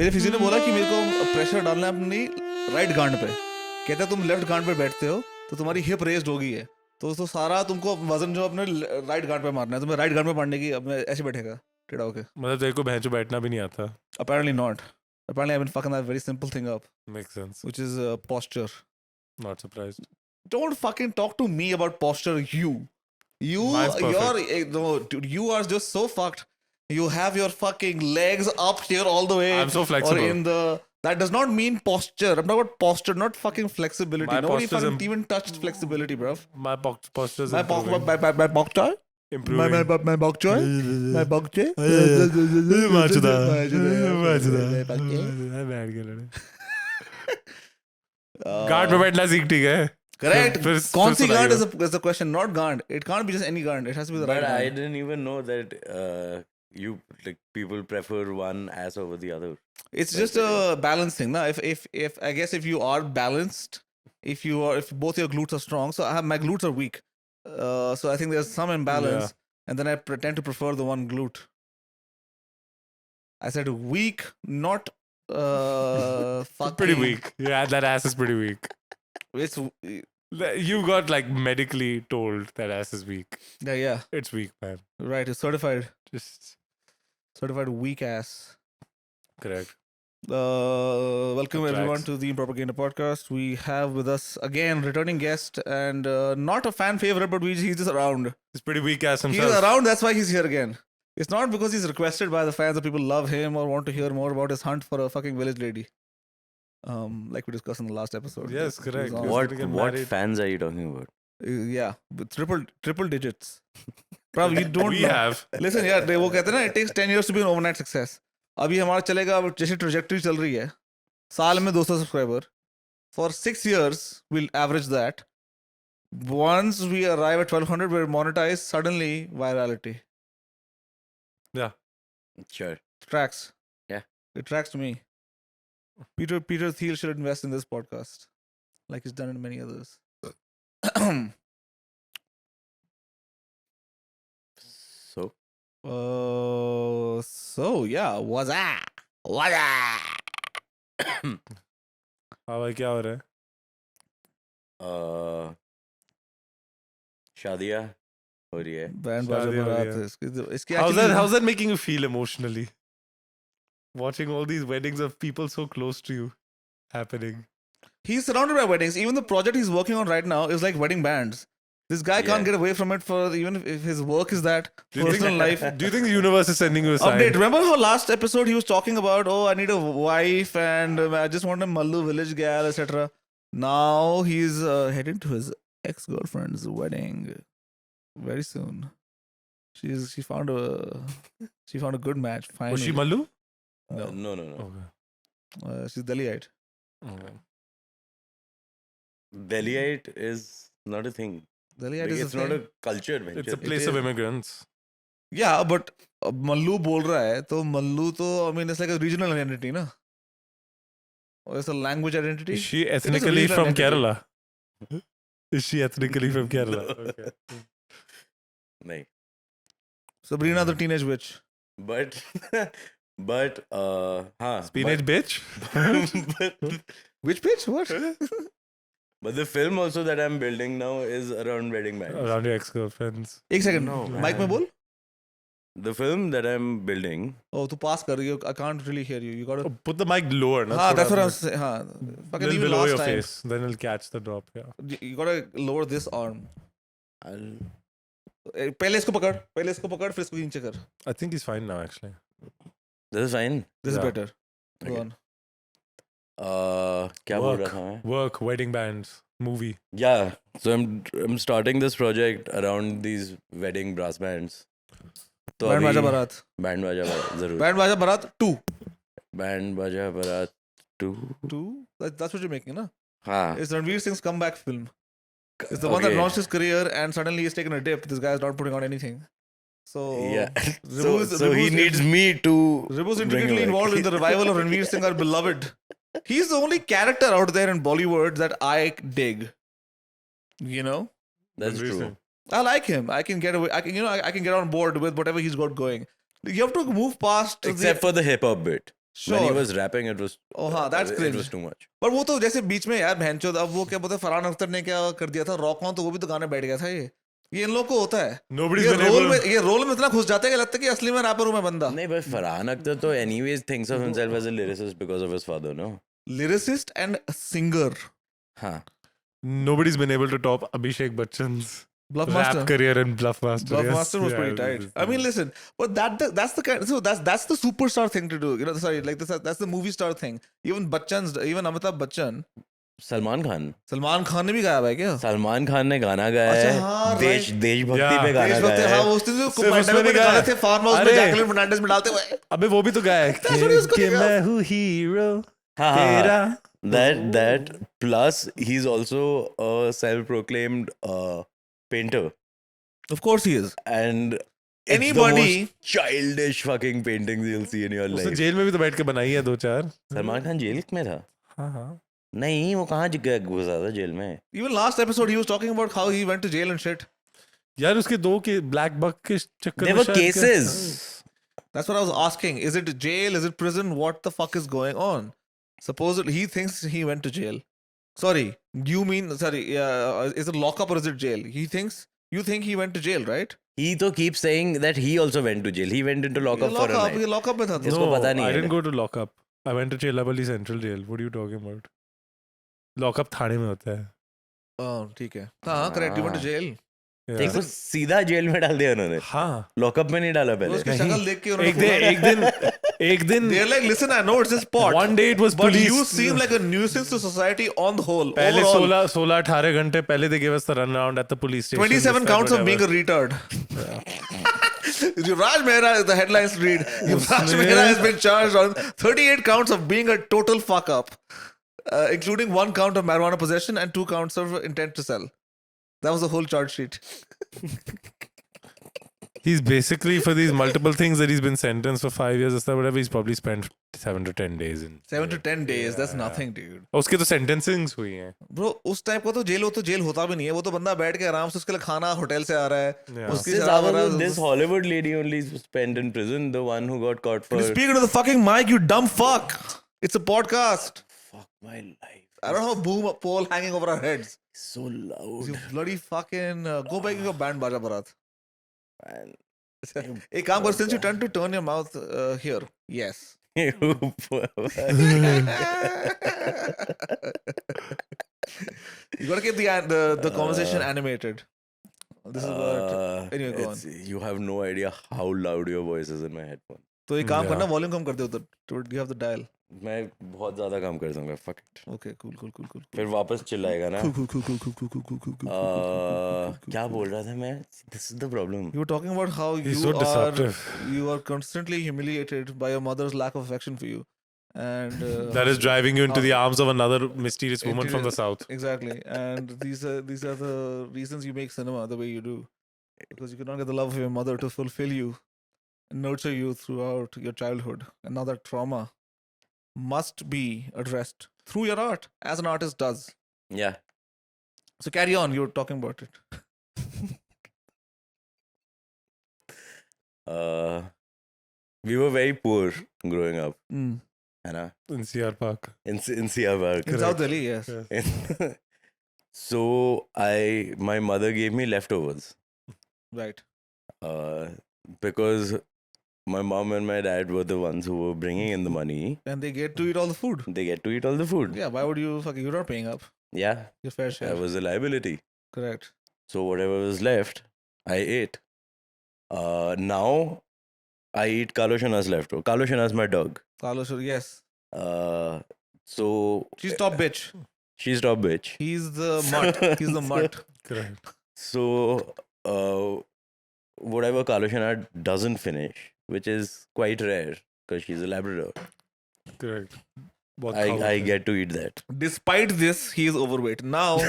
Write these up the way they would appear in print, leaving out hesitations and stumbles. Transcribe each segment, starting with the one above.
मेरे फिजी ने बोला कि मेरे को प्रेशर डालना है अपनी राइट गांड पे. कहता है तुम लेफ्ट गांड पे बैठते हो तो तुम्हारी हिप रेस्ड होगी है, तो सारा तुमको वजन जो अपने राइट गांड पे मारना है. तुम्हें राइट गांड पे मारने की, अब मैं ऐसे बैठेगा टेढ़ा होके. मतलब तेरे को भैंचो बैठना भी नहीं आता. Apparently not. Apparently I've been fucking that very simple thing up, Makes sense. which is posture. Not surprised. Don't fucking talk to me about posture. Mine's perfect. No, dude, you are just so fucked. You have your fucking legs up here all the way. I'm so flexible. Or in the. That does not mean posture. I'm talking about posture, not fucking flexibility. My Nobody posture's fucking even touched flexibility, bruv. My posture's My improving. posture. Improving. My posture. My posture. माचुदा. गांड पे बैठना सीख, ठीक है. Correct. फिर कौन सी सुनाइए. गांड is the question, not गांड. It can't be just any गांड. It has to be the right But I गांड. didn't even know that you like people prefer one ass over the other. It's just a balance thing, na? If I guess if you are balanced, if both your glutes are strong, so my glutes are weak, so I think there's some imbalance, and then I pretend to prefer the one glute. I said weak, not fucking. Pretty weak. Yeah, that ass is pretty weak. It's You got like medically told that ass is weak. yeah. It's weak, man. Right. It's certified Just weak ass. correct. Welcome That everyone tracks. to the Impropaganda podcast. We have with us again returning guest and not a fan favorite, but he's just around. He's pretty weak ass He's himself. around. That's why he's here again. It's not because he's requested by the fans that people love him or want to hear more about his hunt for a fucking village lady. Like we discussed in the last episode. Yes, He correct. was on- He's What gonna get what married. fans are you talking about? Yeah, with triple digits. Probably you don't We know. have. Listen, यार वो कहते हैं ना, it takes 10 years to be an overnight success. अभी हमारा चलेगा, अब जैसे trajectory चल रही है, साल में 200 subscriber. For 6 years, we'll average that. Once we arrive at 1200, we're monetized. Suddenly, virality. Yeah. Sure. Tracks. Yeah. It tracks to me. Peter Thiel should invest in this podcast, like he's done in many others. So So yeah, what's that? What's that? हाँ भाई, क्या हो रहा है? शादियाँ हो रही है. Band बाजा शादी हो रही बारात है. है. इसकी How's actually- that making you feel emotionally? Watching all these weddings of people so close to you happening. He's surrounded by weddings. Even the project he's working on right now is like wedding bands. This guy can't Yeah. get away from it for even if his work is that Do you think- personal life. Do you think the universe is sending you a sign? Update. Remember how last episode he was talking about, oh, I need a wife and I just want a Mallu village gal, etc. Now he's heading to his ex-girlfriend's wedding very soon. She found a good match. Finally. Was she Mallu? No. Okay. She's Daliite. Okay. Delhiite is not a thing. Daliite Like, is it's a not thing. a culture venture. It's a place of is. immigrants. Yeah, but Mallu बोल रहा है तो Mallu तो I mean it's like a regional identity, na? Or it's a language identity. Is she a ethnically regional from identity. Kerala? Is she ethnically from Kerala? No. Okay. नहीं. Sabrina the teenage witch. But हाँ. Spinach bitch? but Which bitch? What? but the film also that I'm building now is around wedding bands. Around your ex-girlfriends. एक second. No, Mic में man. बोल. The film that I'm building. Oh, तू pass कर रही हो. I can't really hear you. You gotta. Oh, put the mic lower. Na, हाँ, thoda that's what I'm bit. saying. हाँ. Fucking Little even below last your time. face. Then it'll catch the drop. Yeah. You gotta lower this arm. I'll पहले इसको पकड़, फिर इसको नीचे कर. I think he's fine now, actually. This is fine. This is Yeah. better. Go Okay. on. क्या बोल रहा था मैं? Work, wedding bands, movie. Yeah. So I'm starting this project around these wedding brass bands. तो Band बाजा अभी बारात. Band बाजा बारात जरूर. Band बाजा बारात 2. बैंड बाजा बारात 2. 2. That's what you're making, na? हाँ. It's Ranveer Singh's comeback film. It's the one that Okay. launched his career and suddenly he's taken a dip. This guy's not putting out anything. So Yeah. Ribu's- so he Ribu's- needs me to. Ribu's bring intricately him involved back. in the revival of Ranveer Singh, our beloved. He's the only character out there in Bollywood that I dig. You know, That's Ranveer true. Singh. I like him. I can get away. I can get on board with whatever he's got going. You have to move past. Except for the hip hop bit. When he Sure. was rapping, it was Oh हाँ, that's it cringe. was too much. पर वो तो जैसे बीच में यार भैंचोद, अब वो क्या बोलते हैं, फरहान अख्तर ने क्या कर दिया था, रॉक ऑन, तो वो भी तो गाने बैठ गया था। ये इन लोग को होता है, Nobody's ये been रोल able. में, ये रोल में इतना घुस जाते हैं कि लगता है कि असली में रैपर हूँ मैं बंदा। No, but Farhan Akhtar तो anyways thinks of himself as a lyricist because of his father, no? Lyricist and singer, हाँ. Nobody's been able to top Abhishek Bachchan's Bluffmaster. rap career in Bluffmaster. Bluffmaster was Yes, pretty yeah, tight. I mean, listen, but that's the kind. So that's the superstar thing to do. You know, sorry, like that's the movie star thing. Even Amitabh Bachchan, Salman Khan. Salman Khan ने भी गाया है क्या? सलमान खान ने गाना गाया अच्छा, है हाँ, देशभक्ति Yeah. पे गाना देशभक्ति, गाया हाँ, है. वो उस दिन जो सिर्फ उसमें pandemic में नहीं गाया। निकाले थे फार्म हाउस में अरे। जैकलिन फर्नांडिस में डालते हुए। अबे वो भी तो गाया है That's what he was कि calling मैं हूँ हीरो हाँ, हाँ, तेरा. that plus he's also a self-proclaimed painter, Of course he is. and it's Anybody- the most childish fucking paintings you'll see in your उसने life. जेल में भी तो बैठ के बनाई है 2-4. सलमान खान जेल में था? हाँ हाँ. नहीं, वो कहाँ घुसा था जेल में? Even last episode he was talking about how he went to jail and shit. यार उसके 2 के ब्लैक बक के चक्कर There में were शायद cases. That's what I was asking. Is it jail? Is it prison? What the fuck is going on? Supposedly he thinks he went to jail. Sorry, you mean is it lockup or is it jail? You think he went to jail, right? He तो keeps saying that he also went to jail. He went into lockup for a night. ये lockup में था तो। इसको पता नहीं I है। didn't go to lockup. I went to Chellapalli Central Jail. What are you talking about? Lockup थाने में होता है. Oh, ठीक है। हाँ, correct. You went to jail. Yeah. एक तो सीधा जेल में डाल दिया उन्होंने, हाँ. लॉकअप में नहीं डाला वो पहले. उसकी शक्ल देख के उन्होंने एक दिन They're like, listen, I know it's a spot. one day it was But police. you seem like a nuisance to society on the whole. पहले Overall, 16-18 घंटे पहले they gave us the run around at the police station. 27 this, counts that, of being a retard. Yuvraj Mehra, the headlines read, Yuvraj Mehra has been charged on 38 counts of being a total fuck up, including 1 count of marijuana possession and 2 counts of intent to sell. That was the whole charge sheet. He's basically, for these multiple things that he's been sentenced for 5 years or so, whatever, he's probably spent 7 to 10 days in. 7 to 10 days, that's nothing, dude. उसके तो sentencings हुई हैं. Bro, उस type का तो jail होता भी नहीं है। वो तो बंदा बैठ के आराम से उसके लिए खाना होटल से आ रहा है। Yeah. उसकी This, शराब आ रहा है। this Hollywood lady only spent in prison, the one who got caught for. You speak into the fucking mic, you dumb fuck. It's a podcast. Fuck my life. I don't have a boom pole hanging over our heads. So loud. You bloody fucking go back to your band Baja Barat. Man. Hey, काम कर, since you tend to turn your mouth here. Yes. You You gotta keep the conversation animated. This is what. Anyway, go on. You have no idea how loud your voice is in my headphone. तो एक काम Yeah. करना, volume कम कर दे उधर. You have the dial. मैं बहुत ज्यादा काम कर दूंगा. Fuck it. Okay, cool. फिर वापस चिल्लाएगा ना. क्या बोल रहा था मैं? This is the problem. You were talking about how He's so disruptive. you are constantly humiliated by your mother's lack of affection for you, and That is driving you into the arms of another mysterious woman from the south. exactly. And these are the reasons you make cinema the way you do, because you cannot get the love of your mother to fulfill you and nurture you throughout your childhood, and now that trauma must be addressed through your art, as an artist does. Yeah. So carry on. You were talking about it. We were very poor growing up, Mm. है ना? In CR Park. In Siabag. In South Delhi, yes. So my mother gave me leftovers Right. because my mom and my dad were the ones who were bringing in the money. And they get to eat all the food. They get to eat all the food. Yeah, why would you fucking, you're not paying up Yeah, your fair I share. was a liability. Correct. So whatever was left, I ate. Now I eat Kaloshanas leftover. Kaloshanas my dog. Carlos, yes. So She's top bitch. she's top bitch. He's the mutt. He's the mutt. Correct. So whatever Kaloshana doesn't finish, which is quite rare because she's a Labrador, Correct. I get to eat that. Despite this, he is overweight. Now,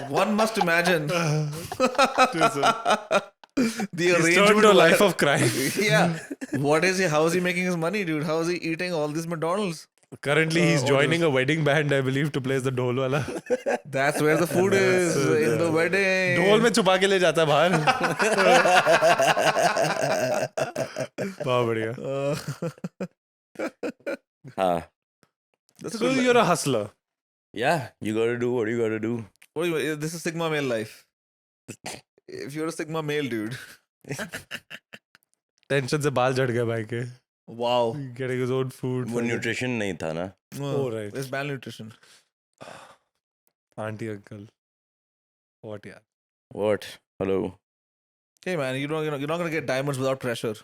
one must imagine the He's turned arrangement. to a life of crime. Yeah. What is he? How is he making his money, dude? How is he eating all this McDonald's? Currently, he's joining a wedding band, I believe, to play the dhol wala. That's where the food is in the wedding. ढोल में छुपा के ले जाता है बाहर. बहुत बढ़िया. That's a So good you're a hustler. Yeah, you gotta do what you gotta do. What do you, this is Sigma male life. If you're a Sigma male dude. Tension से बाल झड़ गए भाई के. Wow. Getting his own food. वो nutrition नहीं था ना. Oh, right. It's malnutrition. Auntie, uncle. What, yeah. What? Hello. Hey man, you're not gonna get diamonds without pressure.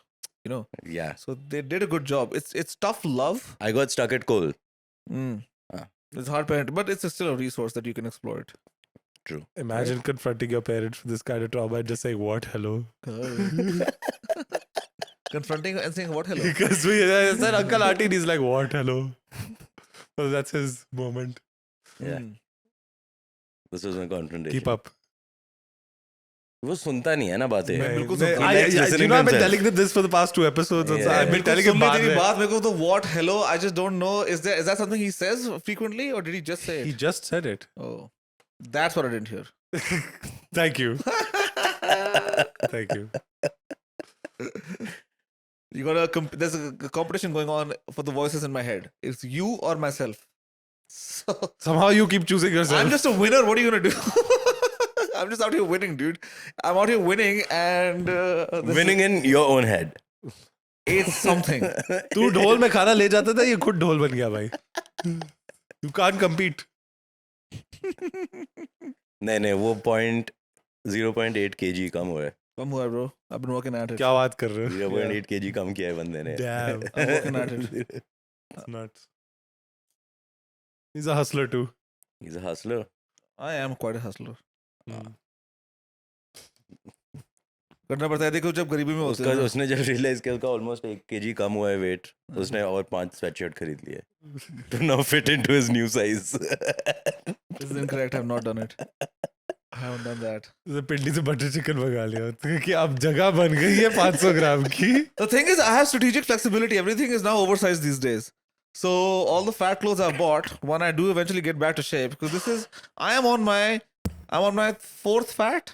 You know. Yeah. So they did a good job. It's tough love. I got stuck at coal. Mm. Ah. It's hard parent, but it's still a resource that you can exploit. True. Imagine confronting your parents with this kind of trauma and just saying, what, hello? Confronting and saying what hello. Because we said uncle, auntie, and he's like, what, hello? So that's his moment. Yeah. Mm. This was my confrontation. Keep up. वो सुनता नहीं है ना बातें. मैं बिल्कुल नहीं, सुनता हूँ. He likes you listening know, to I've been himself. telling them this for the past 2 episodes. Yeah. I've been telling him सुनने बाद तेरी में. बात मेरे को तो what hello I just don't know. Is that something he says frequently or did he just say He it? just said it. Oh, that's what I didn't hear. Thank you. Thank you. You gotta there's a competition going on for the voices in my head. It's you or myself. So Somehow you keep choosing yourself. I'm just a winner. What are you gonna do? I'm just out here winning, dude. I'm out here winning, and this Winning in your own head. is something. तू ढोल में खाना ले जाता था ये खुद ढोल बन गया भाई. You can't compete. नहीं वो 0.8 kg कम हुआ है. Come here, bro. I've been working at it. क्या बात कर रहे हो? 0.8 kg कम किया है बंदे ने. Damn. I'm working at it. It's nuts. He's a hustler too. He's a hustler. I am quite a hustler. Hmm. करना पड़ता है. देखो जब गरीबी में होते उसका हैं ना, उसने जब रियलाइज किया उसका ऑलमोस्ट 1 kg कम हुआ है वेट, उसने और 5 स्वेटशर्ट खरीद लिए to now fit into his new size. this is incorrect. I've not done it. I haven't done that. तो पिंडी से बटर चिकन मंगा लिया क्योंकि अब जगह बन गई है 500 ग्राम की. The thing is, I have strategic flexibility. Everything is now oversized these days. So all the fat clothes I've bought, when I do eventually get back to shape, because I'm on my 4th fat.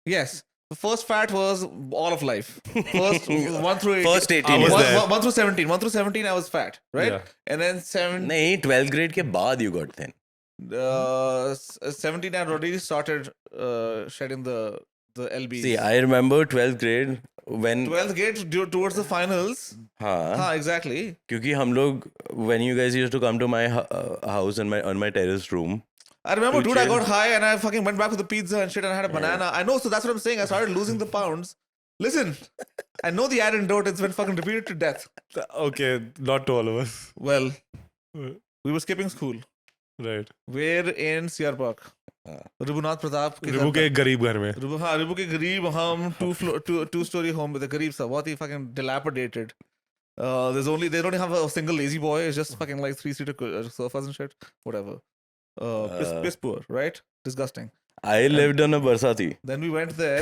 Yes, the first fat was all of life. First 1 through 18. First 18 I was is there. 1 through 17. 1 through 17, I was fat, right? Yeah. And then 7. नहीं 12th grade के बाद you got thin. 17 I already started shedding the LBs. See, I remember 12th grade when 12th grade towards the finals. हाँ Exactly. क्योंकि हम लोग when you guys used to come to my house and on my terrace room. I remember, To dude, I chill. got high and I fucking went back to the pizza and shit and I had a banana. I know, so that's what I'm saying. I started losing the pounds. Listen, I know the anecdote. It's been fucking repeated to death. Okay, not to all of us. Well, we were skipping school. Right. We're in CR Park. Ribhunath Pratap. के रिबू घर के एक गरीब घर में. रिबू के गरीब हम two story home with a गरीब सा बहुत ही fucking dilapidated. They don't have a single lazy boy. It's just fucking like 3-seater sofas and shit. Whatever. Piss poor, right? Disgusting. I lived on a Barsati. Then we went there.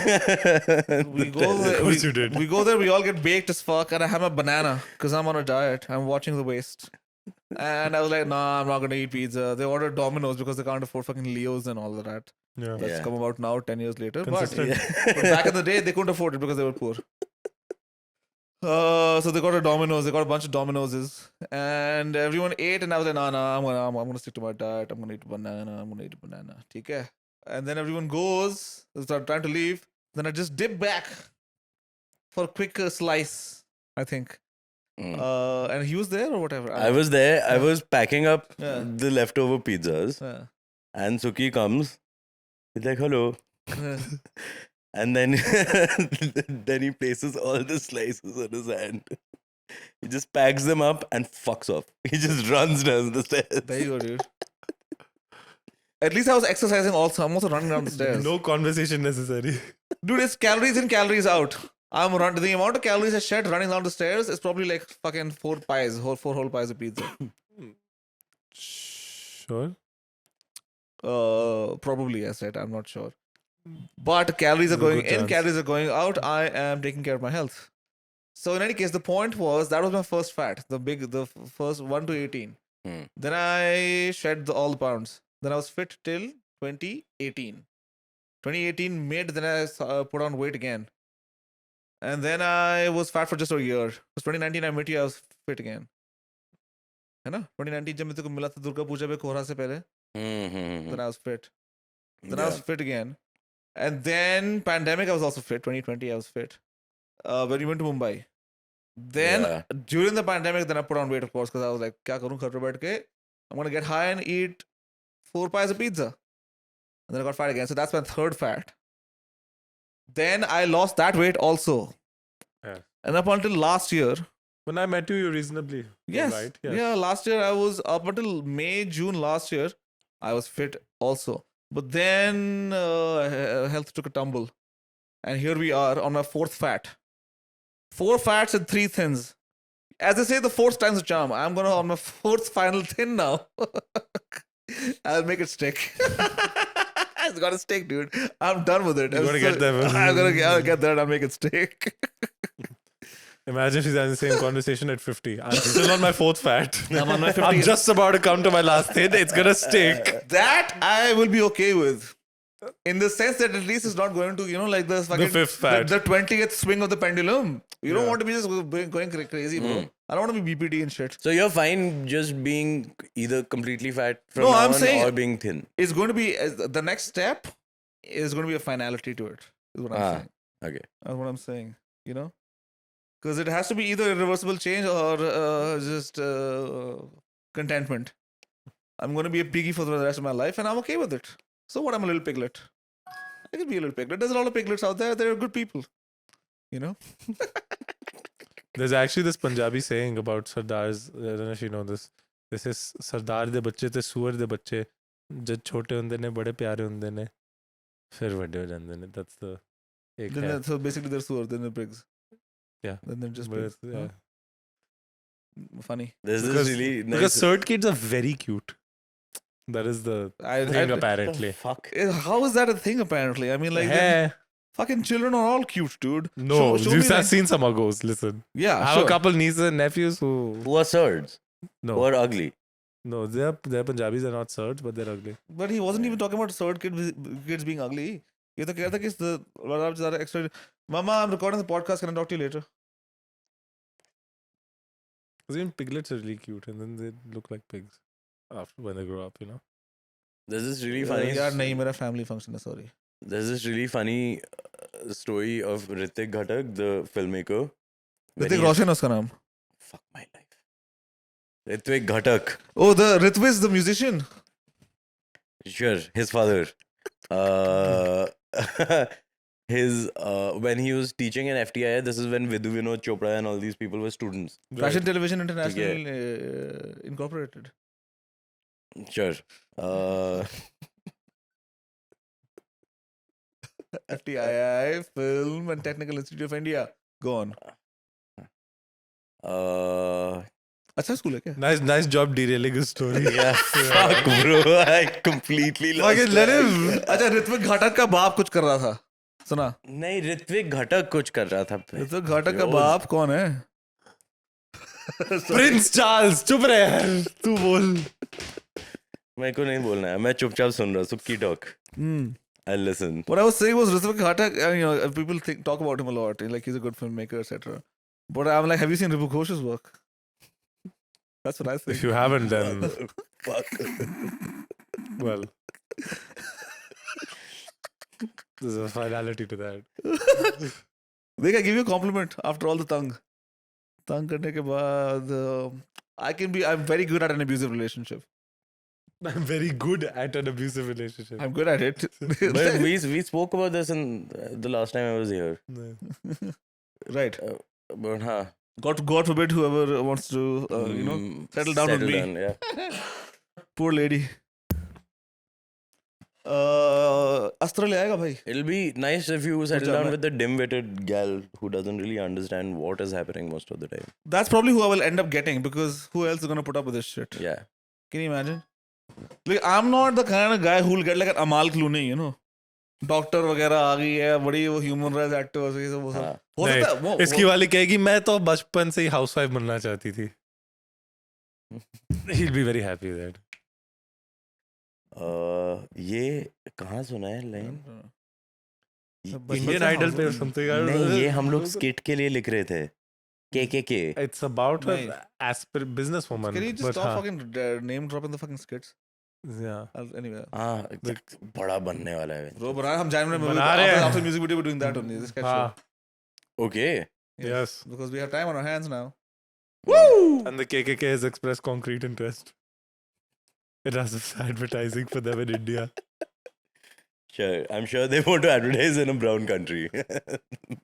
We go there. Of course you did. We go there. We all get baked as fuck, and I have a banana because I'm on a diet. I'm watching the waist, and I was like, "Nah, I'm not gonna eat pizza." They ordered Domino's because they can't afford fucking Leo's and all of that. Yeah. That's Yeah. come about now, 10 years later. Consistent. But back in the day, they couldn't afford it because they were poor. So they got a Domino's. They got a bunch of Domino'ses, and everyone ate. And I was like, "Nah, I'm gonna stick to my diet. I'm gonna eat a banana. I'm gonna eat a banana." Okay. And then everyone goes. They start trying to leave. Then I just dip back for a quick slice. I think. Mm. And he was there or whatever. I was there. I was packing up Yeah. the leftover pizzas, Yeah. and Suki comes. He's like, "Hello," and then then he places all the slices on his hand. He just packs them up and fucks off. He just runs down the stairs. There you go, dude. At least I was exercising also. I'm also running down the stairs. No conversation necessary. Dude, it's calories in, calories out. The amount of calories I shed running down the stairs is probably like fucking 4 whole pies of pizza. Sure. Probably, I said. I'm not sure. But calories are There's a going good in, chance. calories are going out. I am taking care of my health. So in any case, the point was that was my first fat, the first 1 to 18. Hmm. Then I shed all the pounds. Then I was fit till 2018. 2018 mid, then I put on weight again. And then I was fat for just a year. Because 2019 I met you, I was fit again. है ना 2019 जब मैं तेरे को मिला था दुर्गा पूजा पे कोहरा से पहले, then I was fit. Then I was fit again. And then pandemic I was also fit. 2020 I was fit. When we went to Mumbai. Then Yeah. during the pandemic, then I put on weight, of course, because I was like, "Kya karoon ghar pe baith ke? I'm gonna get high and eat 4 pies of pizza." And then I got fat again. So that's my third fat. Then I lost that weight also. Yeah. And up until last year, When I met you, you're reasonably yes, right. Yes. yeah, last year I was up until May, June last year, I was fit also. But then health took a tumble, and here we are on my fourth fat. 4 fats and 3 thins. As they say, the fourth time's a charm. I'm gonna on my fourth final thin now. I'll make it stick. It's gotta stick, dude. I'm done with it. You gotta get there, man. I'll get there and I'll make it stick. Imagine she's having the same conversation at 50. I'm still on my fourth fat. I'm on my I'm 50th. just about to come to my last thin. It's gonna stick. That I will be okay with. In the sense that at least it's not going to, like the fucking fifth fat. the 20th swing of the pendulum. You don't Yeah. want to be just going crazy, bro. I don't want to be BPD and shit. So you're fine just being either completely fat from No, now I'm on saying- or being thin. It's going to be the next step is going to be a finality to it. Is what I'm Ah. saying. Okay. That's what I'm saying. Because it has to be either irreversible change or just contentment. I'm going to be a piggy for the rest of my life, and I'm okay with it. So what? I'm a little piglet. I can be a little piglet. There's a lot of piglets out there. They're good people. There's actually this Punjabi saying about Sardars. I don't know if you know this. This is Sardar de बच्चे ते सूअर दे बच्चे जब छोटे होंदे ने बड़े प्यारे होंदे ने फिर बड़े हो जांदे ने. That's the एक Then है. so basically they're sewer, then they're pigs. Yeah. Then they're just But pigs. it's- yeah. Funny. There's Because- this really nice. Because cert kids are very cute. That is the thing apparently. Fuck. How is that a thing apparently? I mean, like, then Hey, fucking children are all cute, dude. no, show me you've like- seen some uggos. Listen, Yeah, I have sure. a couple nieces and nephews who Who are surds? Who no, are ugly? no, they're Punjabis. They're not surds, but they're ugly. But he wasn't even talking about third kids being ugly. He was saying that the extra. Mama, I'm recording the podcast. Can I talk to you later? Because even piglets are really cute, and then they look like pigs after when they grow up. You know. There's this really funny. Yeah, nahi, mera family function hai, sorry. There's this really funny story of Ritik Ghatak, the filmmaker. when Hrithik he- Roshan uska naam. Fuck my life. Ritik Ghatak. Oh, the Ritviz, the musician. Sure, his father. When he was teaching in FTI, this is when Vidhu Vinod Chopra and all these people were students. Fashion Television International Incorporated. Sure. FTII, Film and Technical Institute of India. Go on. अच्छा school है क्या? Nice job derailing his story. Yeah, fuck, bro. I completely lost. Fucking let track. him. अच्छा ऋत्विक घाटक का बाप कुछ कर रहा था. सुना? नहीं, ऋत्विक घटक कुछ कर रहा था. ऋत्विक घाटक का Yo, बाप कौन है? Prince Charles, चुप रहे यार, तू बोल. मेरे को नहीं बोलना है. मैं चुपचाप सुन रहा हूँ. सुक्की talk. I'll listen. What I was saying was Ritwik घाटक. People talk about him a lot. Like he's a good filmmaker, etc. But I'm like, have you seen Ripu Ghosh's work? That's what I think. If you haven't, then Fuck. well, there's a finality to that. They can give you a compliment after all the tongue. Tongue करने के बाद, I'm very good at an abusive relationship. I'm very good at an abusive relationship. I'm good at it. But we spoke about this in the last time I was here. Right. But huh. God forbid whoever wants to, settle down with me. Yeah. Poor lady. अस्त्र ले आएगा भाई. It'll be nice if you settle job, down man. with the dim-witted gal who doesn't really understand what is happening most of the time. That's probably who I will end up getting because who else is gonna put up with this shit? Yeah. Can you imagine? Like I'm not the kind of guy who'll get like an Amal Clooney, doctor वगैरह आ गई है बड़ी वो human rights activist ये सब वो सब हाँ. हो सकता है वो इसकी वाली कहेगी मैं तो बचपन से ही हाउसवाइफ बनना चाहती थी. He'll be very happy with that. ये कहाँ सुना है लाइन? बचपन Indian से Idol पे or house- something. नहीं, ये हम लोग स्किट के लिए लिख रहे थे. KKK. It's about her Nice. businesswoman. Can you just but stop हाँ, fucking name dropping the fucking skits? yeah. Anyway. हाँ, बड़ा बनने वाला है. Bro, but I'm January बना रहे हैं. after music video we're doing that only. This sketch show. हाँ, Okay. yes. Because we have time on our hands now. Woo! And the KKK has expressed concrete interest. It has advertising for them in India. Sure. I'm sure they want to advertise in a brown country.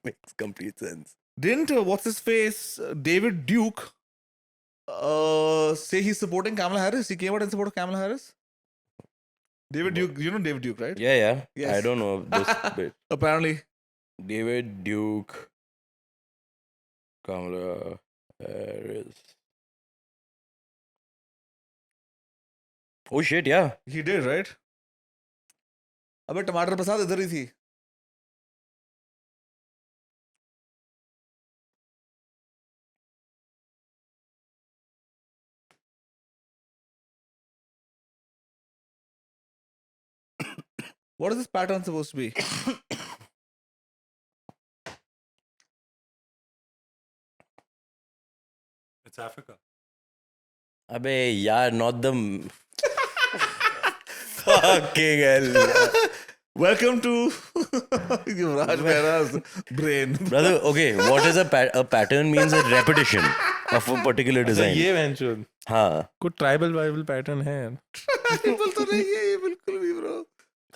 Makes complete sense. Didn't what's his face David Duke say he's supporting Kamala Harris? He came out in support of Kamala Harris. David Duke, you know David Duke, right? Yeah, yeah. Yes. I don't know this bit. Apparently. David Duke. Kamala Harris. Oh shit, yeah. He did, right? अबे टमाटर प्रसाद इधर ही थी. What is this pattern supposed to be? It's Africa. Abe, yeah, not the. Fucking hell. Welcome to Yuvraj Mehra's brain. Brother, okay, what is a pattern means a repetition of a particular design. ये venture. हाँ. कुछ tribal pattern है. People तो नहीं है ये बिल्कुल भी bro.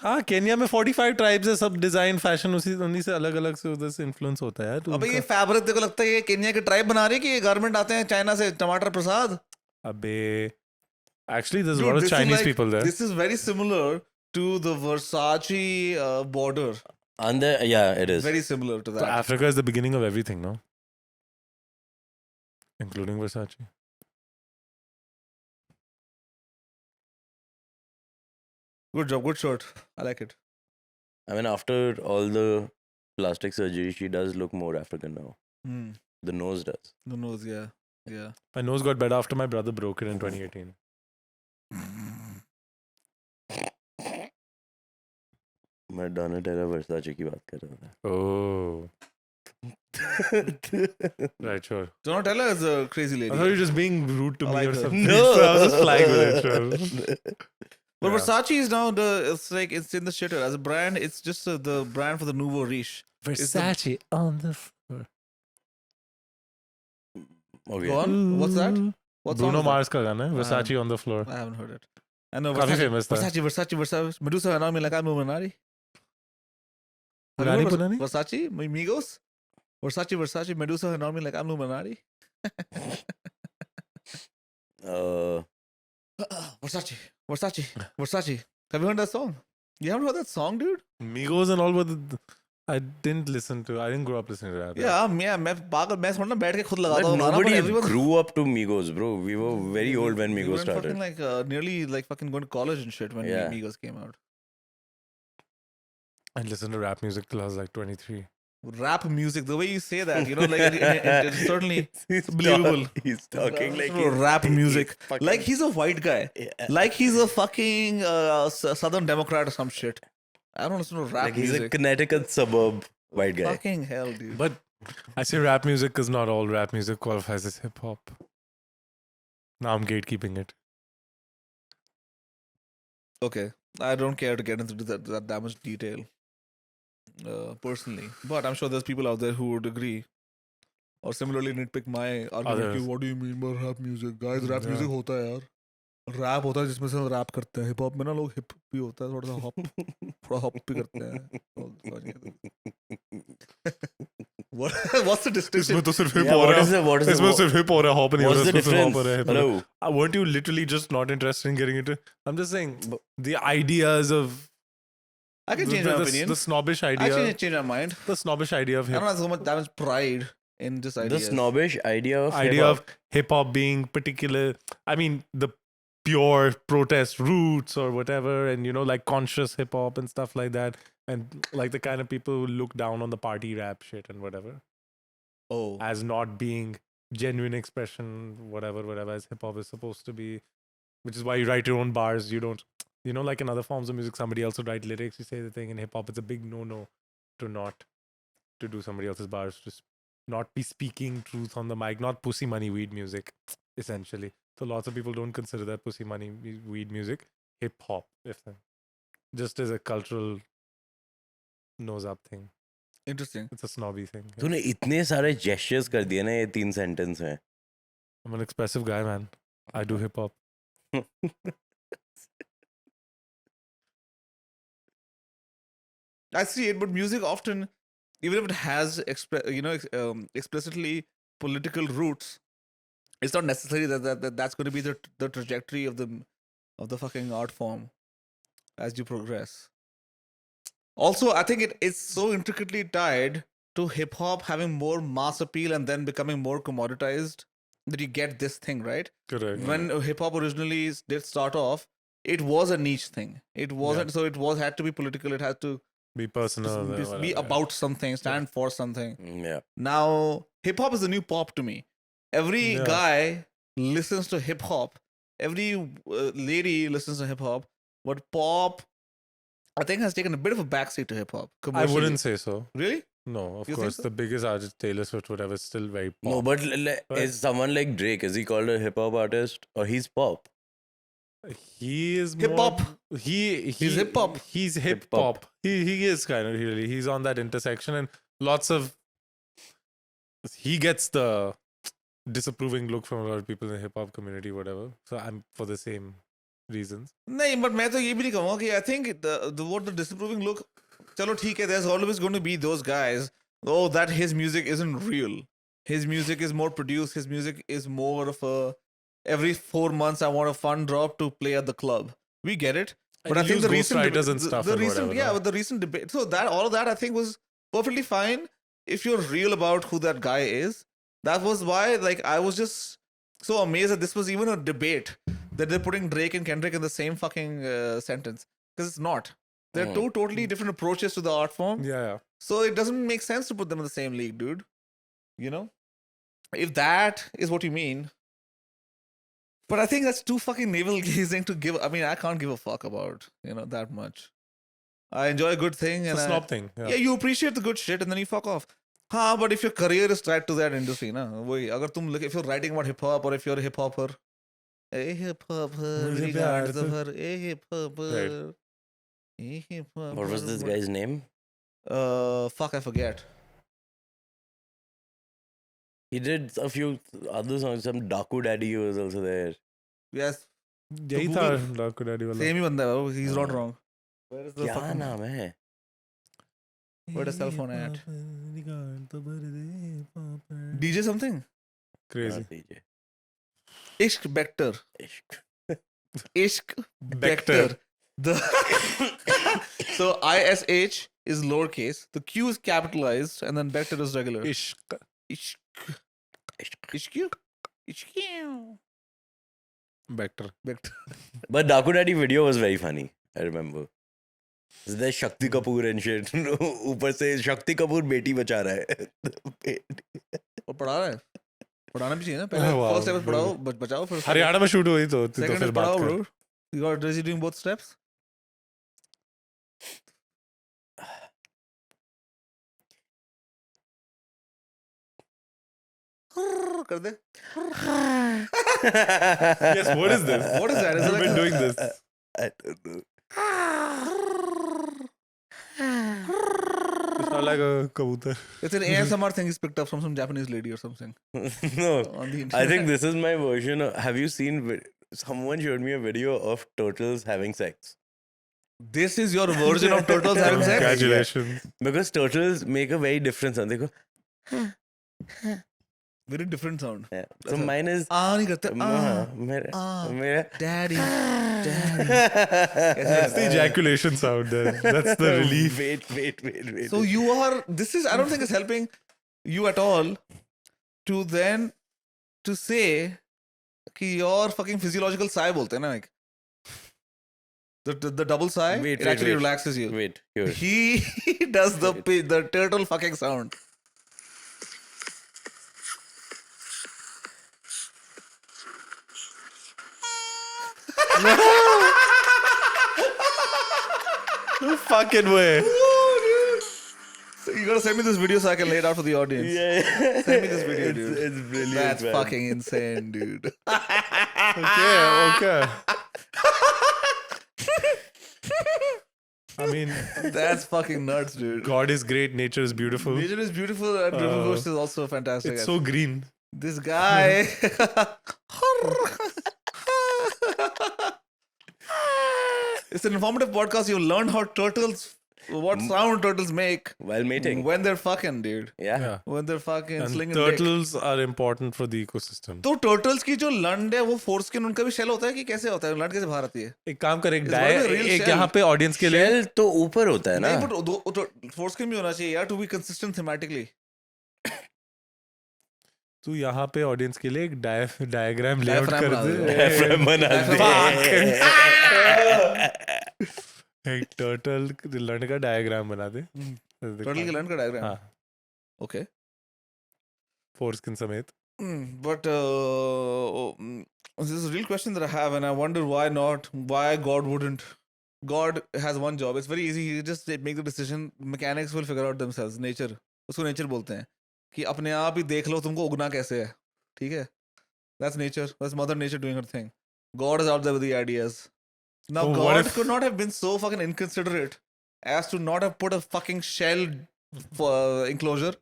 हाँ, केन्या में 45 ट्राइब्स है, सब डिजाइन फैशन उन्हीं से अलग-अलग से उधर से इन्फ्लुएंस होता है. तो अबे ये फैब्रिक देखो लगता है ये केन्या के ट्राइब बना रही है कि ये गारमेंट आते हैं चाइना से टमाटर प्रसाद. अबे actually there's a Dude, lot of this is Chinese like- people there. This is very similar to the Versace border. Yeah, it is. Very similar to So that. Africa is the beginning of everything, no? Including Versace. Good job, good shot. I like it. I mean, after all the plastic surgery, she does look more African now. Hmm. The nose does. The nose, yeah. Yeah. My nose got better after my brother broke it in 2018. मैं Donatella Versace की बात कर रहा था. Oh, right, sure. Donatella is a crazy I lady. thought you were just being rude to I me like or her. something. No. So I was just flying with it, sure. But Yeah. Versace is now it's like it's in the shitter as a brand. It's just the brand for the nouveau riche. Versace on the floor. Okay. Go on. What's that? What song Bruno is that? Mars का गाना है, Versace on the floor. I haven't heard it. I know काफी Versace. famous था. Versace. Medusa and me like I'm Minari. Minari Punani? Versace, Migos. Versace. Medusa and me like I'm Minari. Versace. Have you heard that song? You haven't heard that song, dude? Migos and all, but I didn't listen to. I didn't grow up listening to rap. मैं पागल मैं थोड़ा ना बैठ के खुद लगाता But हूँ गाना, but nobody everyone grew up to Migos, bro. We were very old when we Migos were in started. fucking like nearly like fucking going to college and shit when Yeah. Migos came out. I listened to rap music till I was like 23. Rap music, the way you say that, you know, like it's certainly He's believable. He's talking like Bro, rap music. fucking- Like he's a white guy. Yeah. Like he's a fucking Southern Democrat or some shit. I don't listen to rap Like he's a music. Connecticut suburb white guy. Fucking hell, dude. But I say rap music because not all rap music qualifies as hip hop. Now I'm gatekeeping it. Okay, I don't care to get into that much detail personally, but I'm sure there's people out there who would agree or similarly nitpick my argument. Others. कि what do you mean by rap music? Guys, rap Yeah. music होता है यार. Rap होता है जिसमें से हम rap करते हैं. हिप हॉप में ना लोग हिप भी होता है, थोड़ा सा हॉप थोड़ा हॉप भी करते हैं. What's the distinction? इसमें तो सिर्फ hip Yeah, हो what रहा is the what is इसमें the सिर्फ hip हो रहा है, hop नहीं हो what's रहा, the इसमें सिर्फ hop हो difference? रहा है, hip हो रहा है. Hello. Weren't you literally just not interested in getting into? I'm just saying the ideas of I can change my opinion. the snobbish I idea, can change my mind. the snobbish idea of I hip don't have that much pride in this idea. The snobbish idea of idea hip-hop. of hip hop being particular. I mean, the pure protest roots or whatever, and you know, like conscious hip hop and stuff like that, and like the kind of people who look down on the party rap shit and whatever Oh, as not being genuine expression, whatever as hip hop is supposed to be. Which is why you write your own bars. You don't, you know, like in other forms of music, somebody else would write lyrics. You say the thing. In hip hop, it's a big no to not to do somebody else's bars. Just not be speaking truth on the mic, not pussy money weed music, essentially. So lots of people don't consider that pussy money weed music hip hop, if then, just as a cultural nose up thing. Interesting. It's a snobby thing. Yeah. तूने इतने सारे gestures कर दिए ना ये 3 sentence में. I'm an expressive guy, man. I do hip hop. I see it, but music often, even if it has explicitly political roots, it's not necessary that's going to be the trajectory of the fucking art form as you progress. Also, I think it's so intricately tied to hip hop having more mass appeal and then becoming more commoditized that you get this thing, right? Correct. When hip hop originally did start off, it was a niche thing. It wasn't, so it had to be political. It had to Be personal. be whatever, yeah. about something, stand for something. Yeah. Now, hip hop is the new pop to me. Every Yeah. guy listens to hip hop. Every lady listens to hip hop. But pop, I think, has taken a bit of a backseat to hip hop. I wouldn't say so. Really? No, of You think course. so? The biggest artist, Taylor Swift, whatever, is still very pop. No, but But- is someone like Drake, is he called a hip hop artist or he's pop? He is Hip more- hop. He's hip hop. He's hip Hip hop. hop. He is kind of really. He's on that intersection, and lots of he gets the disapproving look from a lot of people in the hip hop community, whatever. So I'm for the same reasons. नहीं, but मैं तो ये भी नहीं कहूँगा कि I think what the disapproving look, चलो ठीक है, there's always going to be those guys, oh, that his music isn't real. His music is more produced. His music is more of a, every 4 months I want a fun drop to play at the club. We get it. But And I think use the recent ghostwriters and stuff the and recent, whatever, yeah, no? but the recent debate, so that all of that I think was perfectly fine if you're real about who that guy is. That was why, like, I was just so amazed that this was even a debate that they're putting Drake and Kendrick in the same fucking sentence, because it's not. They're two totally different approaches to the art form. Yeah. So it doesn't make sense to put them in the same league, dude. You know? If that is what you mean. But I think that's too fucking navel gazing to give. I mean, I can't give a fuck about, that much. I enjoy a good thing. It's And a snob thing. yeah, you appreciate the good shit and then you fuck off. But if your career is tied to that industry, if you're writing about hip hop or if you're a hip hopper, a hip hopper, मुझे regards प्यार of से- her, a hip hopper, a hip hopper. What was this guy's name? Fuck, I forget. He did a few other songs. Some Daku Daddy was also there. Yes, यही था Daku Daddy वाला. same ही बंदा है वो, he's not हाँ. wrong. Where is the क्या fucking नाम है? Where the cell phone at? DJ something? Crazy. हाँ, DJ. Ishq Bector. Ishq. Ishq Bector. Bector. The so ISH is lowercase, the Q is capitalized, and then Bector is regular. Ishq. Ishq. Ishq. Ishq. Ishq. Bector. Bector. But Daku Daddy video was very funny. I remember. There's Shakti Kapoor and shit. ऊपर से Shakti Kapoor बेटी बचा रहा है. और पढ़ा रहा है पढ़ाना भी चाहिए ना पहले wow, फर्स्ट स्टेप पढ़ाओ बचाओ फिर हरियाणा में शूट हुई तो सेकंड फिर स्टेप बात पढ़ाओ कर. Bro you got is he doing both steps कर दे Yes, what is this? What is that? Is it You've like been a- doing this. I don't know. It's not like a kabutar. it's an ASMR thing he's picked up from some Japanese lady or something No. on the internet. I think this is my version of, have you seen someone showed me a video of turtles having sex? this is your version of turtles having sex Congratulations. Because turtles make a very different sound. They go, very different sound yeah. So mine is नहीं करते मेरा daddy That's the ejaculation sound there. That's the relief. Wait. so you are this is I don't think it's helping you at all to then to say कि your fucking physiological sigh बोलते हैं ना like the double sigh Wait, it wait, actually wait. relaxes you Wait, here. he does the turtle fucking sound No fucking way. You gotta send me this video so I can lay it out for the audience. Yeah. Send me this video, dude. It's brilliant. That's man. fucking insane, dude. Okay. I mean, That's fucking nuts, dude. God is great, nature is beautiful. Nature is beautiful and River Ghost is also fantastic. It's so green. This guy. It's an informative podcast. You learn how what sound turtles make While mating. when they're fucking, dude. Yeah. Yeah. When they're fucking And slinging dick. turtles are important for the ecosystem. तो turtles की जो लंड है वो foreskin उनका भी shell होता है कि कैसे होता है लंड कैसे बाहर आती है एक काम कर, एक It's gonna be a real एक shell. यहाँ पे ऑडियंस के लिए Shell तो ऊपर होता है ना. नहीं बट फोरस्किन भी होना चाहिए यार टू बी कंसिस्टेंट थीमेटिकली तू यहाँ पे ऑडियंस के लिए एक डायग्राम लेआउट Diaphragm कर बना दे. दे. Diaphragm बना दे. एक टर्टल लंड का डायग्राम बना दे. टर्टल के लंड का डायग्राम हाँ, ओके फोरस्किन समेत. But this is a real question that I have, and I wonder why God wouldn't. God has one job. It's very easy. He just make the decision. Mechanics will figure out themselves. Nature, उसको nature बोलते हैं कि अपने आप ही देख लो तुमको उगना कैसे है, ठीक है? That's nature. That's Mother Nature doing her thing. God is out there with the ideas. Now Oh, what God if- could not have been so fucking inconsiderate as to not have put a fucking shell enclosure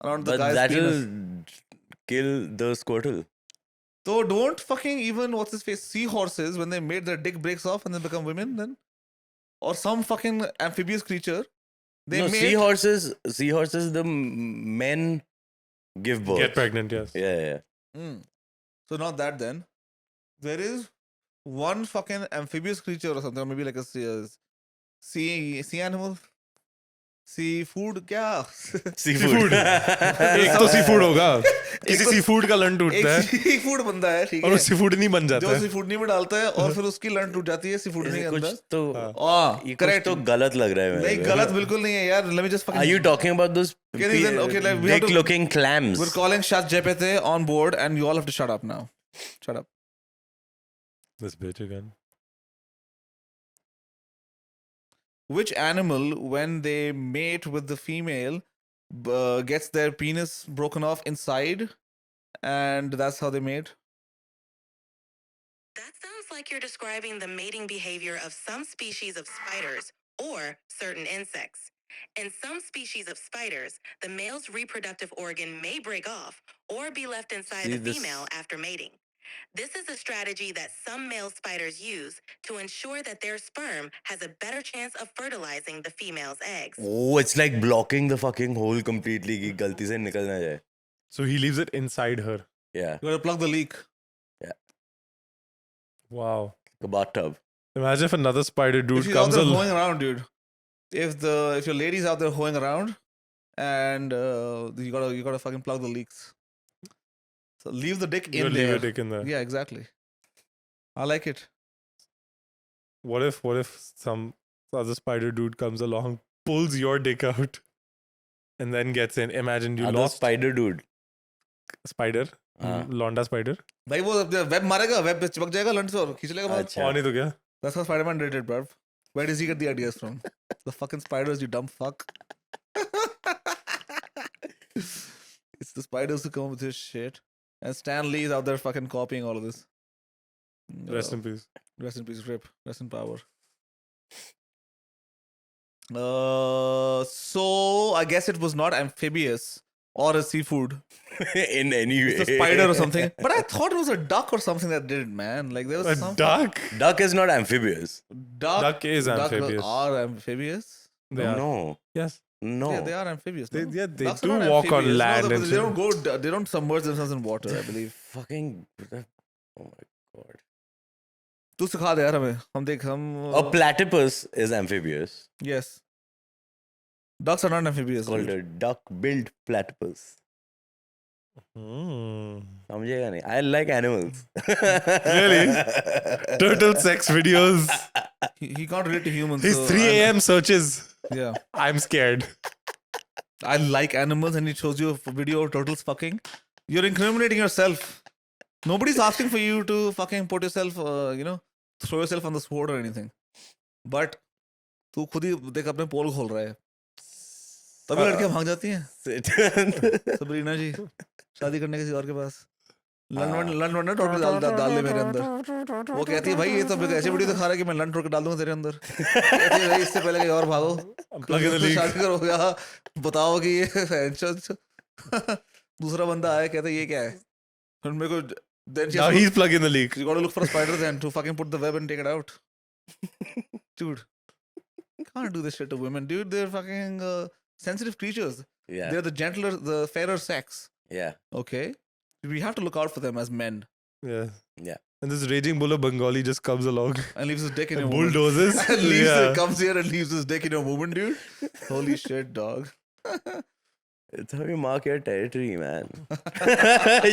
around the But guy's that'll penis. kill the Squirtle. So don't fucking even what's his face seahorses when they mate their dick breaks off and they become women then, or some fucking amphibious creature. They No, mate. seahorses, the men give birth. Get pregnant, yes. Yeah. Mm. So not that then. There is one fucking amphibious creature or something, or maybe like a sea animal, seafood क्या? Seafood. एक तो seafood होगा. किसी तो- seafood का लंड एक टूटता है सीफूड बंदा है, ठीक और है? वो सीफूड नहीं बन जाता जो है. सीफूड नहीं में डालता है और फिर उसकी लंड टूट जाती है सीफूड नहीं के कुछ अंदर. तो हाँ, correct. तो गलत लग रहा है नहीं मेरे गलत को. बिल्कुल नहीं है यार. Let me just fucking. Are you talking about those Okay, then, okay, like, we have to- dick-looking clams? We're calling Shaz Jepete on board, and you all have to shut up now. Shut up. This bitch again. Which animal, when they mate with the female, gets their penis broken off inside, and that's how they mate? That sounds like you're describing the mating behavior of some species of spiders or certain insects. In some species of spiders, the male's reproductive organ may break off or be left inside See, the this- female after mating. This is a strategy that some male spiders use to ensure that their sperm has a better chance of fertilizing the female's eggs. Oh, it's like blocking the fucking hole completely कि गलती से निकल ना जाए. So he leaves it inside her. Yeah, You gotta plug the leak. Wow. a bathtub. Imagine if another spider If dude she's out comes there along. hoeing around, dude. If your lady's out there hoeing around, and you gotta fucking plug the leaks. So leave the dick You in leave there. a dick in there. Yeah, exactly. I like it. What if some other spider dude comes along, pulls your dick out, and then gets in? Imagine you Other lost spider dude. spider, हाँ. Londa spider. भाई वो web मारेगा, web पे चिपक जाएगा लंड से और खींच लेगा बाहर. अच्छा. और नहीं तो क्या? That's how Spider-Man did it, bruv. Where does he get the ideas from? The fucking spiders, you dumb fuck. It's the spiders who come up with this shit. And Stan Lee is out there fucking copying all of this. Rest in peace. Rest in peace, Rip. Rest in power. So I guess it was not amphibious or a seafood. In any way. It's a spider or something. But I thought it was a duck or something that did it, man. Like there was A some duck. Duck is not amphibious. Duck is amphibious. are amphibious. They are. No. Yes. No. Yeah, they are amphibious. They, no? yeah, they Ducks are do not walk on amphibious. No, land and they shit. don't go. They don't submerge themselves in water. I believe. Fucking. Oh my god. तू सिखा दे यार हमें. हम देख हम. A platypus is amphibious. Yes. Ducks are not amphibious. Called dude. a duck-billed platypus. Hmm. समझेगा नहीं. I like animals. Really? Turtle sex videos. He can't relate to humans. His so 3 I'm- a.m. searches. Yeah. I'm scared. I like animals, and he shows you a video of turtles fucking. You're incriminating yourself. Nobody's asking for you to fucking put yourself, throw yourself on the sword or anything. But तू खुद ही देख अपने पोल खोल रहा है. तभी लड़कियां भाग जाती हैं Sit. सबरीना जी शादी करने किसी और के पास लंड हाँ। लंड ना टोटल डाल ले मेरे अंदर वो कहती है भाई ये तो ऐसी वीडियो दिखा रहा है कि मैं लंड टोटल डाल दूंगा तेरे अंदर कहती है भाई इससे पहले कहीं और भागो Plug in the leak. शादी करो या बताओ कि ये दूसरा बंदा आया कहता है ये क्या है फिर मेरे को then she Now has to he's plugging the leak. you got to look for a spider then to fucking put the web and take it out dude can't do this shit to women dude they're fucking sensitive creatures Yeah. they're the gentler the fairer sex Yeah. okay we have to look out for them as men Yeah. Yeah. And this raging bull of Bengali just comes along and leaves his dick in your bulldozes. and leaves Yeah. comes here and leaves his dick in your woman dude holy shit dog It's how you mark your territory, man.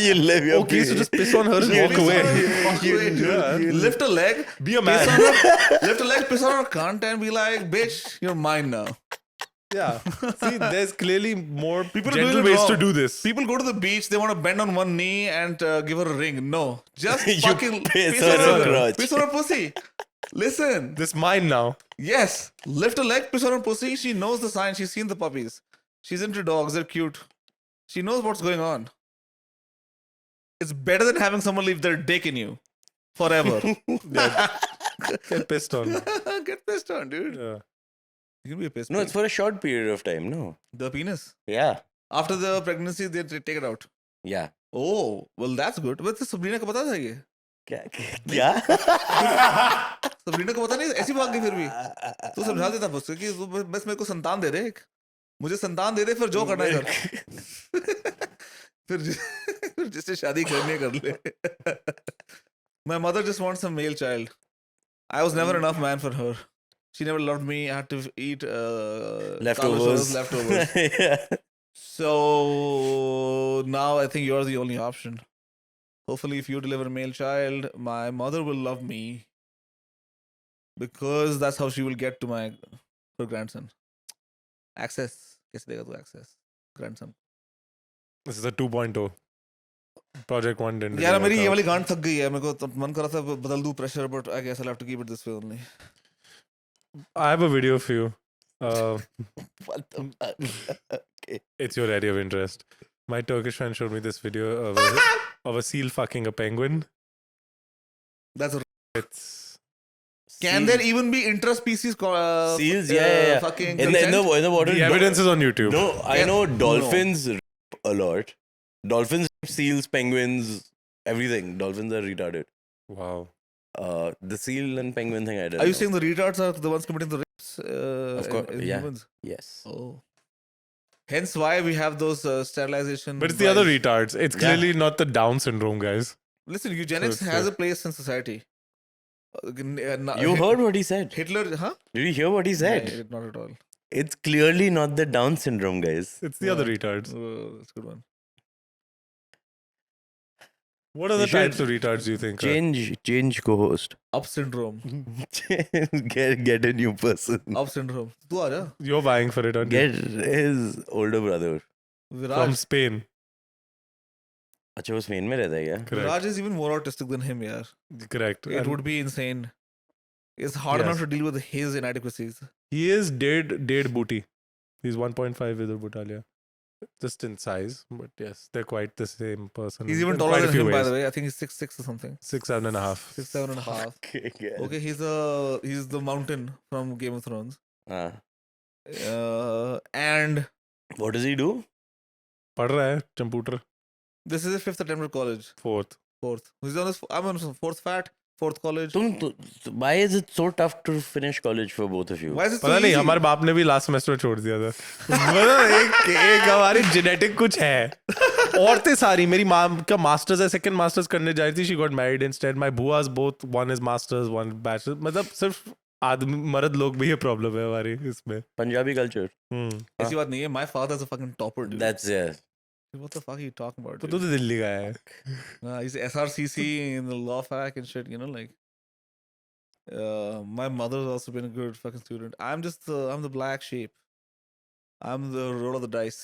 You live your Okay, so peace. just piss on her and Just walk piss away. on her, walk away, dude. Yeah. Lift a leg, Be a piss man. on her, lift a leg, piss on her cunt, and be like, "Bitch, you're mine now." Yeah. See, there's clearly more People are doing gentle it ways to wrong. do this. People go to the beach, they want to bend on one knee and give her a ring. No, just You fucking piss piss on her crotch. piss on her pussy. Listen, This mine now. yes, lift a leg, piss on her pussy. She knows the sign. She's seen the puppies. She's into dogs. They're cute. She knows what's going on. It's better than having someone leave their dick in you forever. Get pissed on. Get pissed on, dude. Yeah. You can be a piss. No, it's for a short period of time, no? the penis. Yeah. After the pregnancy, they take it out. Yeah. Oh, well, that's good. But Sabrina को पता था ये. क्या? Sabrina को पता नहीं ऐसी भाग गई फिर भी. तू समझा देता बस कि तू बस मेरे को संतान दे दे एक. मुझे संतान दे दे फिर जो करना है कर. फिर जिससे शादी करनी है कर ले. My mother just wants a male child. I was never enough man for her. She never loved me. I had to eat Leftovers. leftovers. Yeah. So now I think you're the only option. Hopefully, if you deliver a male child, my mother will love me because that's how she will get to my her grandson. Access. कैसे देगा तू access? Grandson. This is a 2.0. Project 1 didn't यार really मेरी work ये out. वाली गांड थक गई है मेरे को तो मन कर रहा था बदल दूं pressure but I guess I'll have to keep it this way only. I have a video for you. What the fuck? It's your area of interest. My Turkish friend showed me this video of a seal fucking a penguin. That's a, It's can there even be interspecies Seals? Yeah. fucking In the water. the evidence is on YouTube. No, I Yeah. know dolphins rip a lot. Dolphins, seals, penguins, everything. Dolphins are retarded. Wow. The seal and penguin thing I did. Are you saying the retards are the ones committing the rapes? Of course, in yeah. humans? Yes. Oh. Hence why we have those sterilization. But it's the other drives. retards. It's Yeah. clearly not the Down syndrome guys. Listen, eugenics it's has fair. a place in society. You heard what he said. Hitler, huh? Did you hear what he said? No, not at all. It's clearly not the Down syndrome, guys. It's the other Yeah. retards. That's a good one. What other You should types of retards do you think? Change co-host. Up syndrome. get a new person. Up syndrome. तू आ जा. You're vying for it, aren't you? Get his older brother. From Viraj. Spain. अच्छा वो Spain में रहता है क्या? Correct. Viraj is even more autistic than him, yeah. Correct. It And would be insane. It's hard Yes. enough to deal with his inadequacies. he is dead booty. He's 1.5 with Butalia. Just in size, but yes, they're quite the same person. He's even in taller quite a than few him, by ways. the way. I think he's 6'6" or something. 6'7.5". 6'7.5". Okay, yeah. Okay, he's the mountain from Game of Thrones. And What does he do? पढ़ रहा है computer. this is his 5th attempt at college. 4th. 4th. He's on his, I'm on his 4th fat, 4th college. Why is it so tough to finish college for both of you? Why is it so पता नहीं easy? हमारे बाप ने भी last semester छोड़ दिया था मतलब एक हमारी जेनेटिक कुछ है औरतें सारी मेरी माँ का मास्टर्स है सेकंड मास्टर्स करने जा रही थी she got married instead my बुआस both one is masters one bachelor मतलब सिर्फ आदमी मर्द लोग भी ये प्रॉब्लम है हमारी इसमें Punjabi culture. ऐसी बात नहीं है. My father's a fucking topper, dude. That's What the fuck are you talking about? तो Dude? तू तो दिल्ली का है He's SRCC in the law fac and shit, you know, like. My mother's also been a good fucking student. I'm the black sheep. I'm the roll of the dice.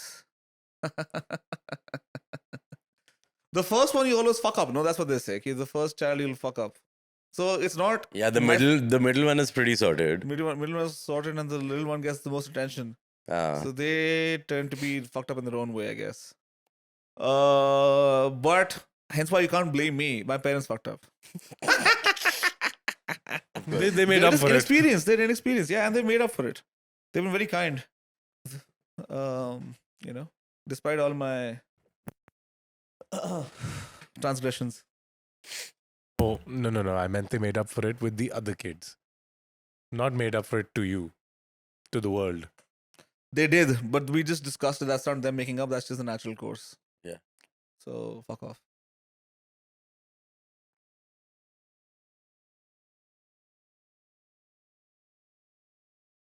The first one you always fuck up. No, that's what they say. Okay, the first child you'll fuck up. So it's not. yeah. The middle one is pretty sorted. Middle one is sorted and the little one gets the most attention. So they tend to be fucked up in their own way, I guess. But hence why you can't blame me. My parents fucked up. They made They're up just for it. inexperienced. They're inexperienced. Yeah, and they made up for it. They've been very kind. You know, despite all my transgressions. Oh, no. I meant they made up for it with the other kids. Not made up for it to you, to the world. They did, but we just discussed it. That's not them making up. That's just a natural course. Yeah. So fuck off.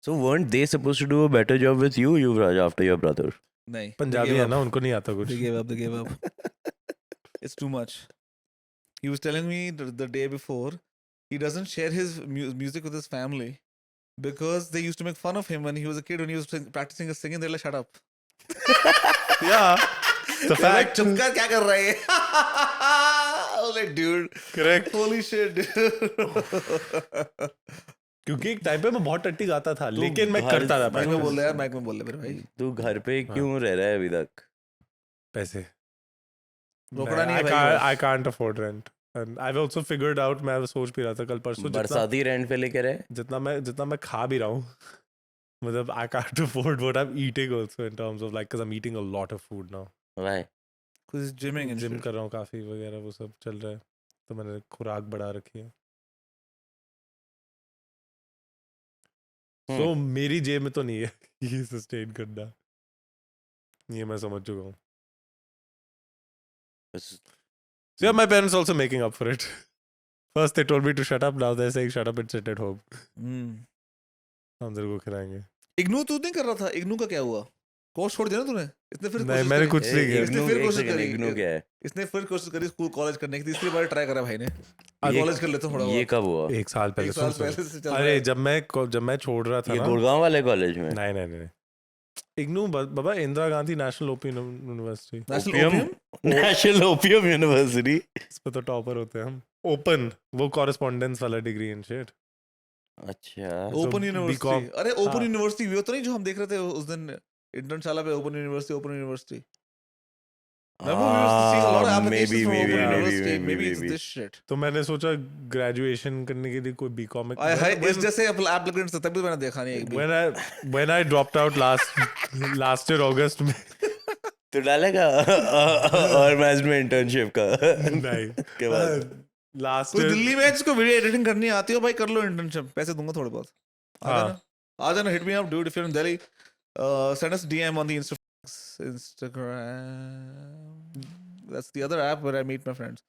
So weren't they supposed to do a better job with you, Yuvraj, after your brother? Nahi. Punjabi है ना, उनको नहीं आता कुछ. They gave up. They gave up. It's too much. He was telling me the day before he doesn't share his music with his family because they used to make fun of him when he was a kid when he was practicing his singing. They're like, shut up. Yeah. The They're like, fact. चुप कर क्या कर रहा है? I was like, dude. Correct. Holy shit, dude. क्योंकि एक time पे मैं बहुत टट्टी गाता था, लेकिन मैं घर- करता था. माइक में practice. बोल रहा है यार, माइक में बोल रहा है मेरे भाई. तू घर पे क्यों रह रहा है अभी तक? पैसे. रोकड़ा नहीं है I भाई. can't, I can't afford rent. And I've also figured out, मैं सोच भी रहा था कल परसों, बरसाती रेंट पे लेके रहे? जितना मैं खा भी रहा हूँ, मतलब I can't afford what I'm eating also in terms of like, because I'm eating a lot of food now. Why? Because he's gymming and gym shit. कर रहा हूँ काफी वगैरह, वो सब चल रहा है, तो मैंने खुराक बढ़ा रखी है. So मेरी जेब में तो नहीं है ये सस्टेन करना, ये मैं समझ चुका हूँ. So yeah, my parents also making up for it. First they told me to shut up, now they're saying shut up and sit at home. हम तेरे को खिलाएंगे. इग्नू तू नहीं कर रहा था? इग्नू का क्या हुआ? कोर्स छोड़ दिया ना तूने? इसने फिर नहीं, कोशिश मैंने करी. कुछ नहीं किया. इसने फिर कोशिश करी. इग्नू क्या है? इसने फिर कोशिश करी स्कूल कॉलेज करने की. तीसरी बार ट्राई करा भाई ने. ये- कॉलेज कर लेते थोड़ा ये बहुत. कब हुआ? एक साल पहले. एक साल सुन. पहले से चल रहा अरे है. जब मैं छोड़ रहा था ये ना, गुड़गांव वाले कॉलेज में? नहीं. इग्नू बाबा, Indira Gandhi national open university, national opium? Opium? National opium university? इस पे तो टॉपर होते हैं हम. ओपन, वो कॉरेस्पॉन्डेंस वाला डिग्री एंड शिट. अच्छा. Open BCom. यूनिवर्सिटी. अरे ओपन हाँ. यूनिवर्सिटी वो तो नहीं जो हम देख रहे थे उस दिन इंटर्नशाला पे. Open university. Remember we used to see a lot of applications from Open University. Maybe it's this shit. तो मैंने सोचा ग्रेजुएशन करने के लिए कोई बीकॉम. इस जैसे एप्लीकेंट्स तभी मैंने देखा नहीं एक भी. when I dropped out last year August में. तो डालेगा और मैनेजमेंट इंटर्नशिप का? नहीं. के बाद लास्ट कोई ईयर दिल्ली में जिसको वीडियो एडिटिंग करनी आती हो भाई कर लो इंटर्नशिप. पैसे दूंगा थोड़े बहुत. आ जाना hit me up dude if you're in Delhi. Send us DM on the Instagram. That's the other app where I meet my friends.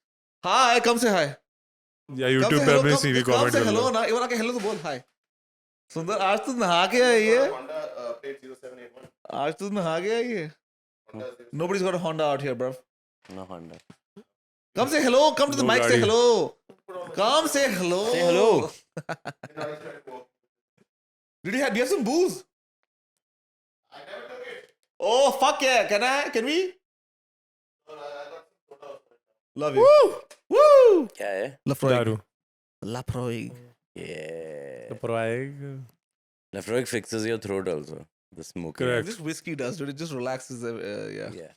Hi, come say hi. या YouTube पे अपने CV come कमेंट say कर hello लो. ना. एक बार आके hello तो बोल. हाय सुंदर, आज तू नहा के आई है. आज तू नहा के आई है. Nobody's got a Honda out here, bro. No Honda. Come say hello. Come to the No mic. Say गाड़ी. hello. Come say hello. Say hello. Do you have some booze? Oh fuck yeah! Can we? Love you. Woo! क्या है? दारू. Lafroig. Yeah. तो परवाएगा. Lafroig fixes your throat also. The smoking. Correct. This whiskey does, dude. It just relaxes. Yeah. Yeah.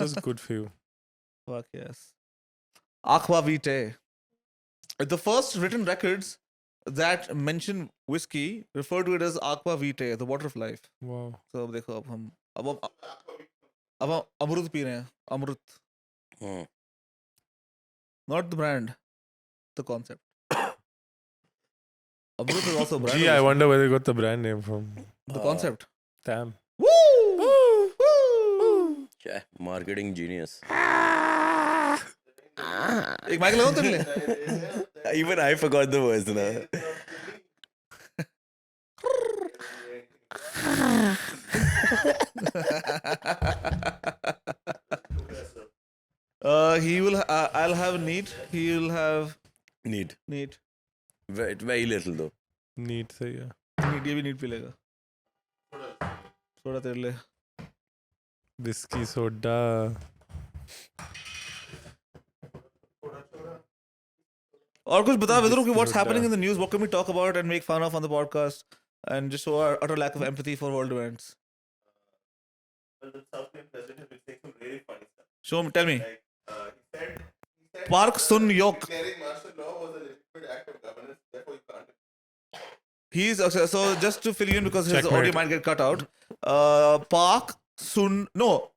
Just good for you. Fuck yes. Aqua Vitae. The first written records that mention whiskey refer to it as Aqua Vitae, the water of life. Wow. So अब देखो अब हम अमृत P रहे हैं. अमृत. Hmm. Not the brand, the concept. Amrut is also a brand. Gee, I wonder where they got the brand name from. The concept. Damn. Woo! क्या है? Marketing genius. एक mic लगाओ तेरे लिए. Even I forgot the words now. He will. I'll have neat. He will have Neat. neat. Very little though. Neat सही है. Neat ये भी neat पी लेगा. थोड़ा तेरे लिए. Whiskey soda. और कुछ बता विदुर कि what's Soda. happening in the news? What can we talk about and make fun of on the podcast? And just show our utter lack of empathy for world events. Well, the South Korean president has been saying some really funny stuff. Show me. Tell me. Like, he said Park Sun Yok. declaring martial law was a legitimate act of governance, therefore you can't. He's so just to fill you in because his Checkmate. audio might get cut out. Park Sun Yoon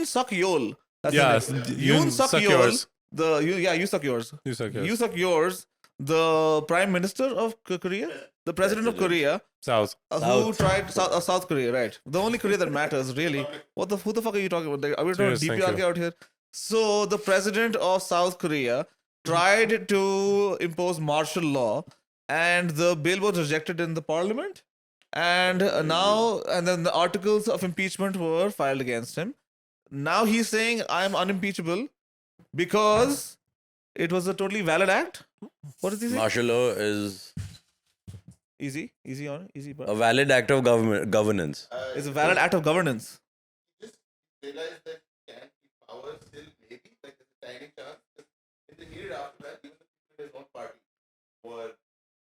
Suk Yeol. That's Yeah, his name. Yoon Suk Yeol's. You suck yours. You suck yours. You suck yours. The prime minister of Korea, the president of Korea, South. who South. tried South Korea, right? The only Korea that matters, really. Who the fuck are you talking about? Are we doing Cheers, thank DPRK you. out here? So the president of South Korea tried to impose martial law, and the bill was rejected in the parliament. And then the articles of impeachment were filed against him. Now he's saying I'm unimpeachable because it was a totally valid act. What is he saying? Martial law is Easy, bro. a valid act of governance. It's a valid act of governance. Just realize that can keep power still maybe like there's a tiny chance. In the period after that, even the people in his own party were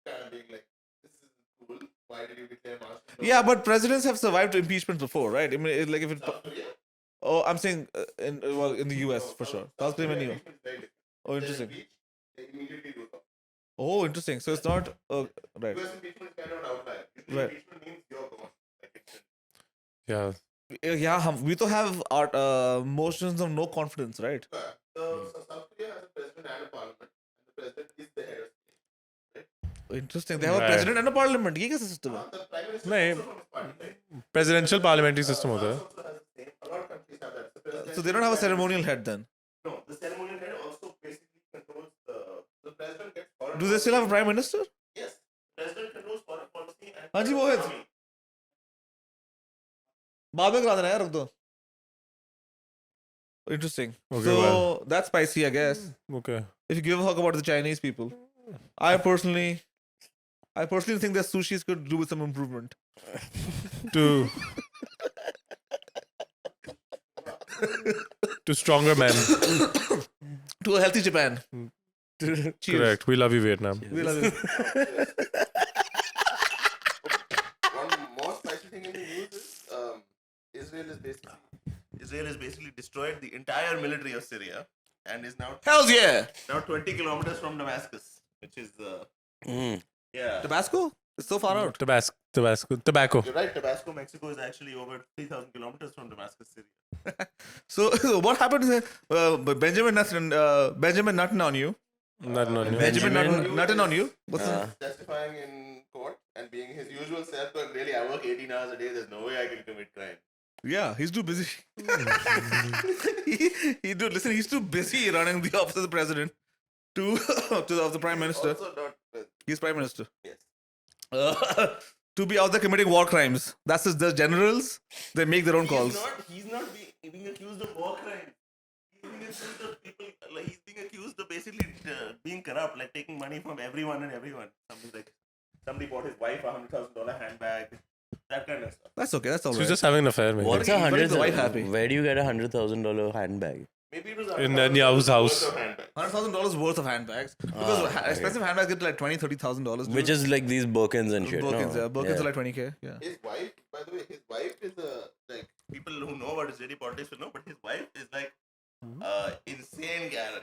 kind of being like, "This isn't cool. Why did you declare martial law?" Yeah, but presidents have survived impeachment before, right? I mean, like if it. South Korea? Oh, I'm saying in the US for sure. South Korea and EU. Impeachment is very different. Oh, They're interesting. impeached, they immediately do something. Oh, interesting. So it's not right. US impeachment is kind of an outlier. Usually Right. impeachment means you're gone. Like it's Yeah. Yeah, we to have our motions of no confidence, right? so South Korea has a president and a parliament, and the president is the head of state. Interesting. They have a Right. president and a parliament. ये कैसा system है? The prime minister नहीं, is also from his party, right? presidential parliamentary system होता है. France also has the same. A lot of countries have that. The president So they don't have a is the ceremonial head then. No, the ceremonial head also basically controls the president gets foreign Do they still have a prime minister? Yes. President controls foreign policy and हाँ जी, मोहित. army. बाद में करा देना यार, रख दो. Interesting. Okay, so well. that's spicy, I guess. Okay. If you give a fuck about the Chinese people, I personally think that sushis could do with some improvement. To stronger men. To a healthy Japan. Cheers. Correct. We love you, Vietnam. We love it. One more spicy thing in the news is Israel has basically destroyed the entire military of Syria and is now Hells yeah! 20 kilometers from Damascus, which is yeah. Tabasco? It's so far out. Tobacco. You're right. Tabasco, Mexico is actually over 3,000 kilometers from Damascus, Syria. So what happened is Benjamin Nutton on you. Not on you. Benjamin Nutton on you. What's the- Testifying in court and being his usual self, going, really, I work 18 hours a day. There's no way I can commit crime. Yeah, he's too busy. Listen, he's too busy running the office of the president of the prime minister. Also not. He's prime minister. Yes. To be out there committing war crimes. That's the generals. They make their own calls. He's not being accused of war crimes. He's being accused of people. Like he's being accused of basically being corrupt, like taking money from everyone and everyone. Somebody bought his wife a $100,000 handbag. That kind of stuff. That's okay. That's all She right. was just having an affair, man. What's Gotta a keep the wife 100,000? happy. Where do you get a $100,000 handbag? Maybe it was In Netanyahu's house. $100,000 worth of handbags because okay. expensive handbags get to like $20,000-$30,000. Which is like these Birkins and shit. Birkins, no? yeah. Birkins are like $20K. Yeah. His wife, by the way, his wife is like people who know about Israeli politics will know, but his wife is like insane gal.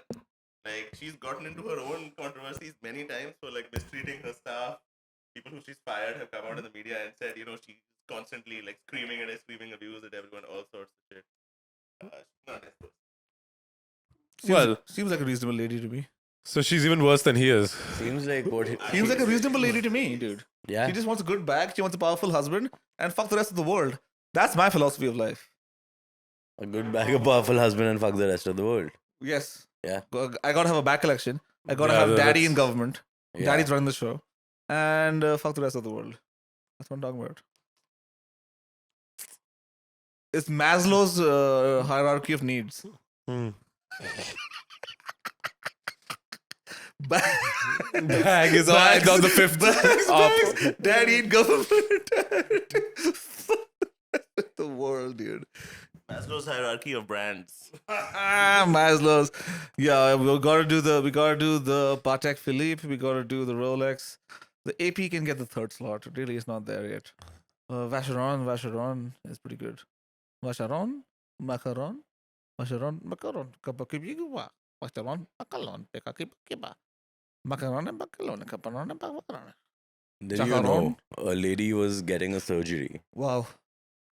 Like she's gotten into her own controversies many times for like mistreating her staff. People who she's fired have come out in the media and said, she's constantly like screaming abuse at everyone, all sorts of shit. She's not nice person. Seems like a reasonable lady to me. So she's even worse than he is. Seems like what? Seems like a reasonable lady to me, dude. Yeah. She just wants a good bag. She wants a powerful husband, and fuck the rest of the world. That's my philosophy of life. A good bag of powerful husband and fuck the rest of the world. Yes. Yeah. I gotta have a back collection. I gotta Yeah, have daddy that's- in government. Yeah. Daddy's running the show, and fuck the rest of the world. That's what I'm talking about. It's Maslow's hierarchy of needs. Hmm. Bag is on the fifth up. Daddy in government. The world, dude. Maslow's hierarchy of brands. Maslow's. Yeah, we gotta do the Patek Philippe. We gotta do the Rolex. The AP can get the third slot. Really, it's not there yet. Vacheron is pretty good. Vacheron, macaron, macaron. Kapakibiwa. Vacheron, macaron. Pekakiba. Macaron and macaron. Caparon and macaron. Did you know a lady was getting a surgery? Wow.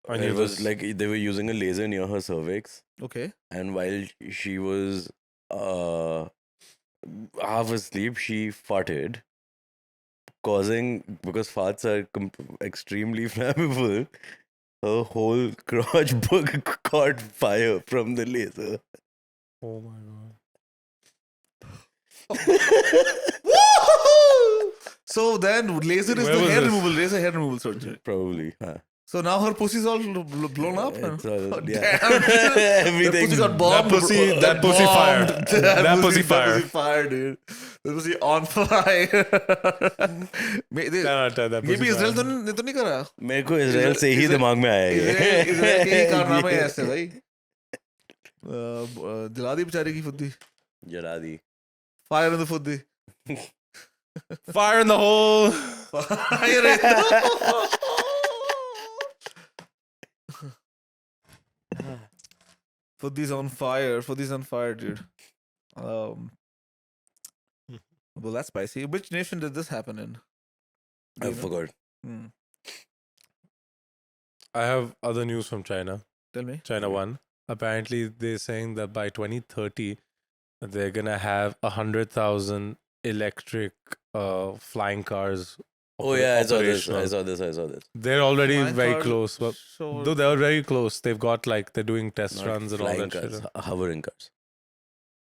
I knew It was this. like they were using a laser near her cervix, Okay. and while she was half asleep, she farted, causing, because farts are extremely flammable, her whole crotch book caught fire from the laser. Oh my god. So then laser is Where the was hair this? removal, laser hair removal surgery. Probably. So now her pussy's all blown up. It's huh? all, Oh, yeah. damn. Everything. Pussy got bombed. That pussy fire. Bombed. That pussy fire. That pussy fire, dude. That pussy on fire. That ये भी pussy Israel fire. तो नहीं करा मेरे को Israel से ही दिमाग में आया ये. इसराइल के ही कारनामे हैं ऐसे भाई. जला दी बेचारी की फुद्दी. जला दी. Fire in the fuddi. Fire in the hole. Fire in the Fuddi's on fire. Fuddi's on fire, dude. Well, that's spicy. Which nation did this happen in? Do I you know? forgot. Hmm. I have other news from China. Tell me. China One. Apparently, they're saying that by 2030, they're gonna have 100,000 electric flying cars. Oh yeah, I saw this. operational. I saw this. They're already Flying very cars, close. But So though they're very close, they've got like they're doing test Not runs and all flying that cars, shit. hovering cars.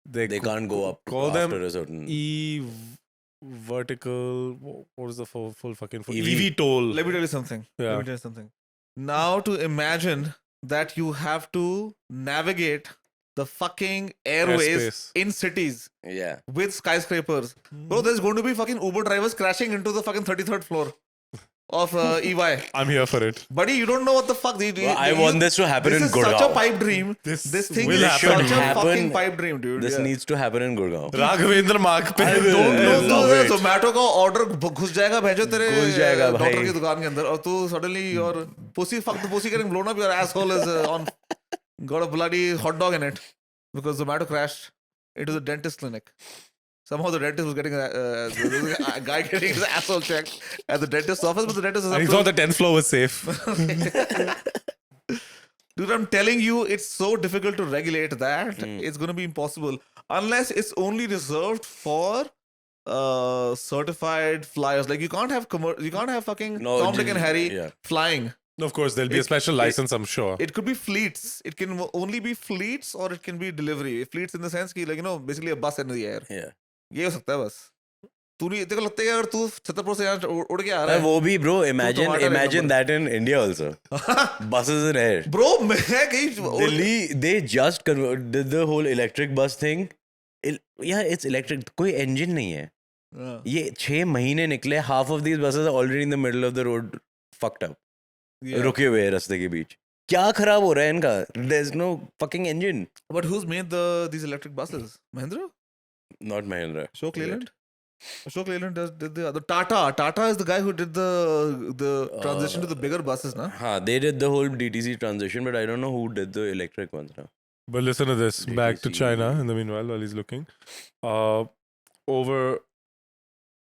They They can't go up Call after them a certain. vertical. What is the full fucking EV. EV toll? let me tell you something. Let Yeah. me tell you something. Now to imagine that you have to navigate the fucking airways Airspace. in cities Yeah. with skyscrapers. Bro, there's going to be fucking Uber drivers crashing into the fucking 33rd floor of EY. I'm here for it. Buddy, you don't know what the fuck. I want this to happen This in is such a Gurgaon. pipe dream. This This thing will is happen. such a Happen. fucking pipe dream, dude. This Yeah. needs to happen in Gurgaon. Raghavendra Mark पे Don't love it. Zomato का order घुस जाएगा भेजो तेरे घुस जाएगा doctor भाई. की दुकान के अंदर और तू suddenly your pussy fuck the pussy getting blown up, your asshole is on got a bloody hot dog in it because Zomato crashed into the dentist clinic. Somehow the dentist was getting there was a guy getting his asshole checked at the dentist's office, but the dentist is And he up thought to, the 10th floor was safe. Dude, I'm telling you, it's so difficult to regulate that Mm. it's going to be impossible unless it's only reserved for certified flyers. Like you can't have you can't have fucking No, Tom, Dick, and Harry yeah. flying. Of course, there'll be a special license, I'm sure. It could be fleets. It can only be fleets or it can be delivery. Fleets in the sense कि like basically a bus in the air. Yeah. ये हो सकता है बस. तू नहीं तेरे को लगता है कि अगर तू छतरपुर से यहाँ उड़ के आ रहा है. वो भी bro, imagine tomato that in India also. Buses in air. Bro, मैं कहीं Delhi, they just did the whole electric bus thing. Yeah, it's electric. कोई engine नहीं है. हाँ. ये 6 महीने निकले. Half of these buses are already in the middle of the road, fucked up. Yeah. रुके हुए हैं रास्ते के बीच. क्या खराब हो रहा है इनका? There's no fucking engine. But who's made these electric buses? Mahindra? Not Mahindra. Ashok Leyland? Ashok Leyland did the other. Tata is the guy who did the transition to the bigger buses, na? हाँ, they did the whole DTC transition, but I don't know who did the electric ones now. But listen to this. Back to DTC. China in the meanwhile while he's looking. Over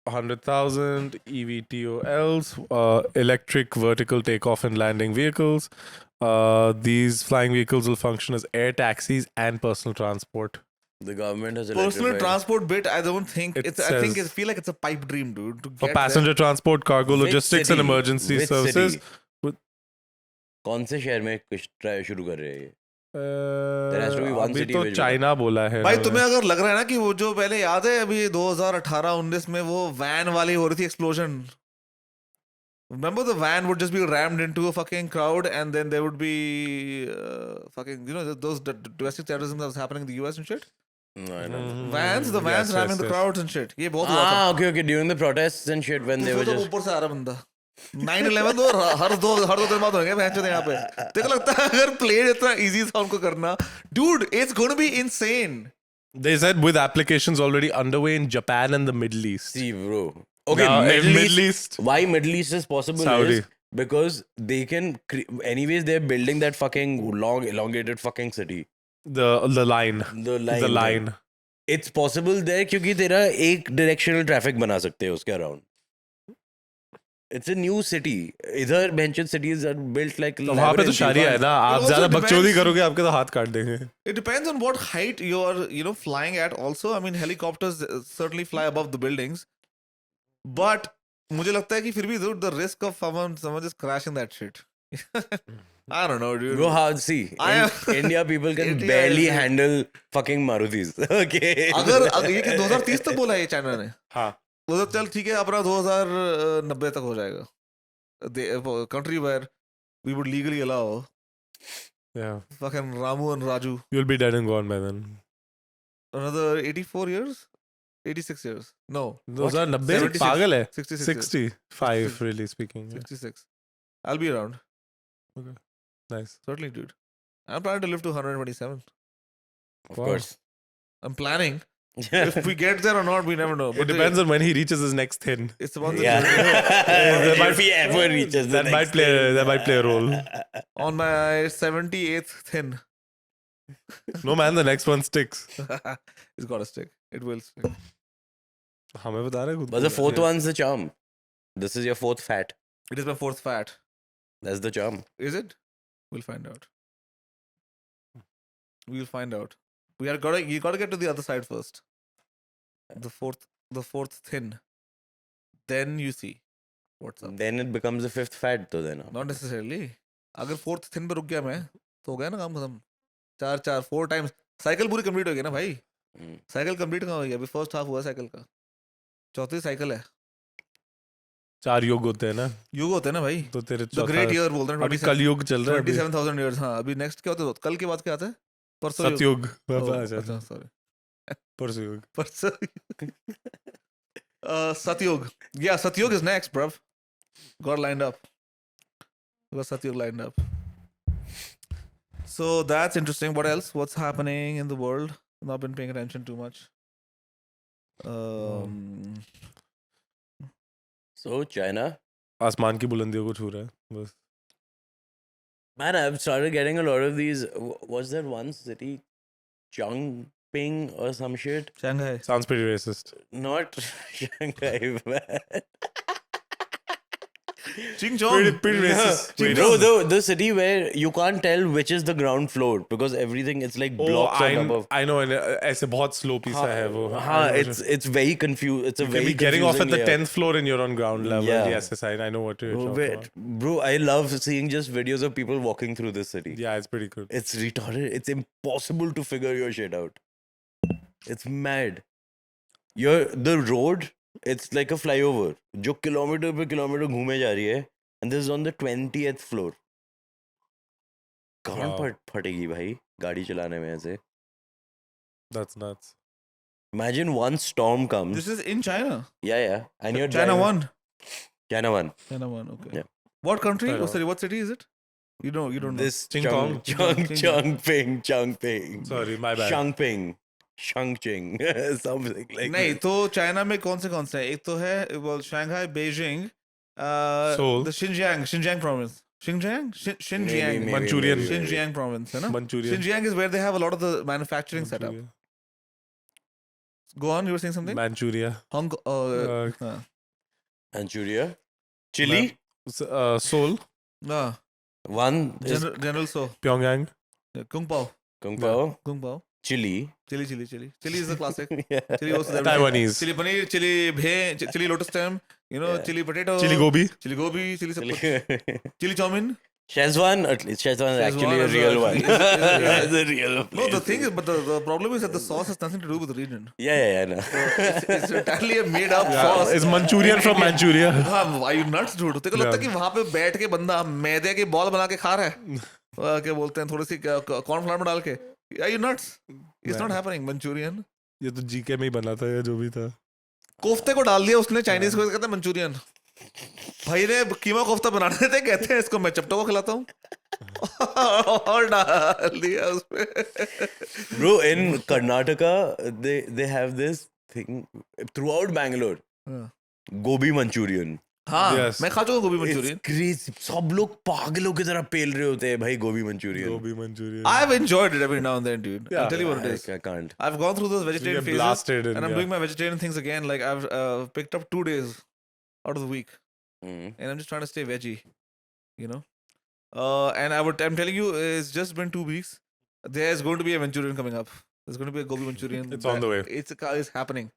100,000 EVTOLs, electric vertical takeoff and landing vehicles. These flying vehicles will function as air taxis and personal transport. The government has Personal electrified. transport bit, I don't think It it's. I think says- I feel like it's a pipe dream, dude. To For get passenger transport, cargo, Which logistics, and city? emergency Which services. city? With- कौन से शहर में कुछ try शुरू कर रहे हैं ये? There has to be one अभी city तो which- चाइना बोला है भाई इन्होंने। तुम्हें अगर लग रहा है ना कि वो जो पहले याद है अभी 2018-19 में वो वैन वाली हो रही थी explosion. Remember the van would just be rammed into a fucking crowd and then there would be fucking those domestic terrorism that was happening in the US and shit. No, I don't know. Mhm. Vans, the vans Yes, ramming yes, the yes. crowds and shit. ये बहुत हुआ था. Ah, okay. During the protests and shit, when they वो were तो just ऊपर से आ रहा बंदा. 9/11 तो हर दो दिन बाद होंगे भैंस चोद यहाँ पे. देखो लगता है अगर प्लेन इतना easy था उनको करना. Dude, it's going to be insane. They said with applications already underway in Japan and the Middle East. see, bro. Okay, Now, in Middle Middle East. East, Why Middle East is possible Saudi. is because they can. Anyways, they're building that fucking long, elongated fucking city. The line. The line. The line. It's possible there क्योंकि तेरा एक directional traffic बना सकते हैं उसके around. It's a new city. इधर mentioned cities are built like. तो वहाँ पे तो शारिया है ना, आप also ज्यादा depends- बकचोदी करोगे आपके तो हाथ काट देंगे. It depends on what height you're flying at. Also, I mean, helicopters certainly fly above the buildings, but मुझे लगता है कि फिर भी dude, the risk of someone just crashing that shit. I don't know, dude. Bro, how see? I In am- India, people can India barely is- handle fucking Marutis. Okay. अगर ये कि 2030 तक बोला है ये चाइना ने. हाँ. वो तो चल ठीक है, अपना 2090 तक हो जाएगा. Country where we would legally allow Yeah. fucking Ramu and Raju You'll be dead and gone by then. another 84 years, 86 years. No, 2090 76. पागल है. 66 years. 65 really speaking. Yeah. 66. I'll be around. Nice. Certainly, dude. I'm planning to live to 127. Of Wow. course. I'm planning. If we get there or not, we never know. It depends on when he reaches his next thin. It's the one Yeah. that If he ever reaches the That might next play. thing. That might play a role. on my 78th thin. No man, the next one sticks. It's got to stick. It will stick. हमें बता रहे खुद. But the fourth one's the charm. This is your fourth fat. It is my fourth fat. That's the charm. Is it? We'll find out. We'll find out. You gotta get to the other side first. The fourth thin. Then you see what's up. Then it becomes the fifth fat though then. Not necessarily. अगर fourth thin पे रुक गया मैं तो हो गया ना काम खत्म. 4 times साइकिल पूरी कंप्लीट हो गई ना भाई. Hmm. साइकिल कंप्लीट कहाँ हो गया? अभी फर्स्ट हाफ हुआ साइकिल का. चौथी साइकिल है. 4 योग होते हैं ना. युग होते हैं ना भाई. तो तेरे द ग्रेट ईयर बोलते हैं. अभी कलयुग चल रहा है. 27,000 years. हाँ अभी नेक्स्ट क्या होता है? कल के बाद क्या आता है? परसों युग. सतयुग. Oh, अच्छा, अच्छा sorry. परसों युग. परसों Satyug. Yeah, Satyug is next, bruv. Got lined up. Got Satyug lined up. So that's interesting. What else? What's happening in the world? Not been paying attention too much. So China. आसमान की बुलंदियों को छू रहा है बस. Man, I've started getting a lot of these. Was there one city? Chongping or some shit? Shanghai. Sounds pretty racist. Not Shanghai, man. Ching Chong. Pretty racist. Wait, Bro, the city where you can't tell which is the ground floor because everything it's like blocks on above. I know. ऐसे बहुत slopey सा है वो. हाँ, it's very confused. It's a You very can be getting off at the confusing layout. 10th floor and you're on ground level. Yeah. Yes, I know what you're talking about. Bro, I love seeing just videos of people walking through this city. Yeah, it's pretty good. It's retarded. It's impossible to figure your shit out. It's mad. The road, it's like a flyover. जो kilometre पे kilometre घूमे जा रही है. And this is on the 20th floor. कहाँ Wow. फटेगी भाई गाड़ी चलाने में ऐसे. That's nuts. Imagine one storm comes. This is in China. Yeah. And you're China driving- won. China won. China won. Okay. Yeah. What country? China Oh, sorry. What city is it? You don't know. This Ching Kong. Chongping. Sorry, my bad. Shangping. Something like नहीं that. तो China में कौन से हैं? एक तो है Shanghai, Beijing, Seoul. the Xinjiang province. Xinjiang? Xinjiang. Maybe, Manchurian. maybe. Xinjiang province, है ना? Manchurian. Xinjiang is where they have a lot of the manufacturing setup. Manchuria. Go on, you were saying something? Manchuria. Hong Kong. Manchuria. Chile. Seoul. One is General So. Pyongyang. Kung Pao. Kung Pao. Kung Pao. Chile. Chili. Chili is the classic. Yeah. Chili goes to everything. Taiwanese. Chili paneer, chili bhe, chili lotus stem, Yeah. chili potato. Chili gobi. Chili gobi, chili sab kuch. Chili chow mein. Szechuan, at least Szechuan is actually a is real one. actually- It's a real No, the place. thing is, but the problem is that the sauce has nothing to do with the region. Yeah, I know. It's entirely a made up Yeah, sauce. it's Manchurian from Manchuria. हाँ, why you nuts dude? तेरे को लगता है कि वहाँ पे बैठ के बंदा मैदे के बॉल बना के खा रहा है? क्या बोलते हैं थोड़ी सी कॉर्नफ्लावर में डाल के? Are you nuts? It's not happening. Manchurian. ये तो जीके में ही बना था या जो भी था. कोफ्ते को डाल दिया उसने चाइनीज को कहते हैं मंचूरियन. भाई ने कीमा कोफ्ता बनाने थे कहते हैं इसको मैं चपटों को खिलाता हूँ. और डाल दिया उसपे. Bro, in Karnataka, they have this thing throughout Bangalore. हाँ. Gobi Manchurian. हाँ Yes. मैं खा चुका गोभी It's मंचूरियन. crazy. सब लोग पागलों की तरह पेल रहे होते हैं भाई गोभी Manchurian. Gobi Manchurian. I've enjoyed it every now and then, dude. Yeah. I'll tell you what it is. I can't. I've gone through those vegetarian get phases, blasted and I'm yeah. doing my vegetarian things again. Like I've picked up 2 days out of the week, Mm. and I'm just trying to stay veggie, you know. And I'm telling you, it's just been 2 weeks. There's going to be a Manchurian coming up. There's going to be a gobi Manchurian. It's on the way. It's happening.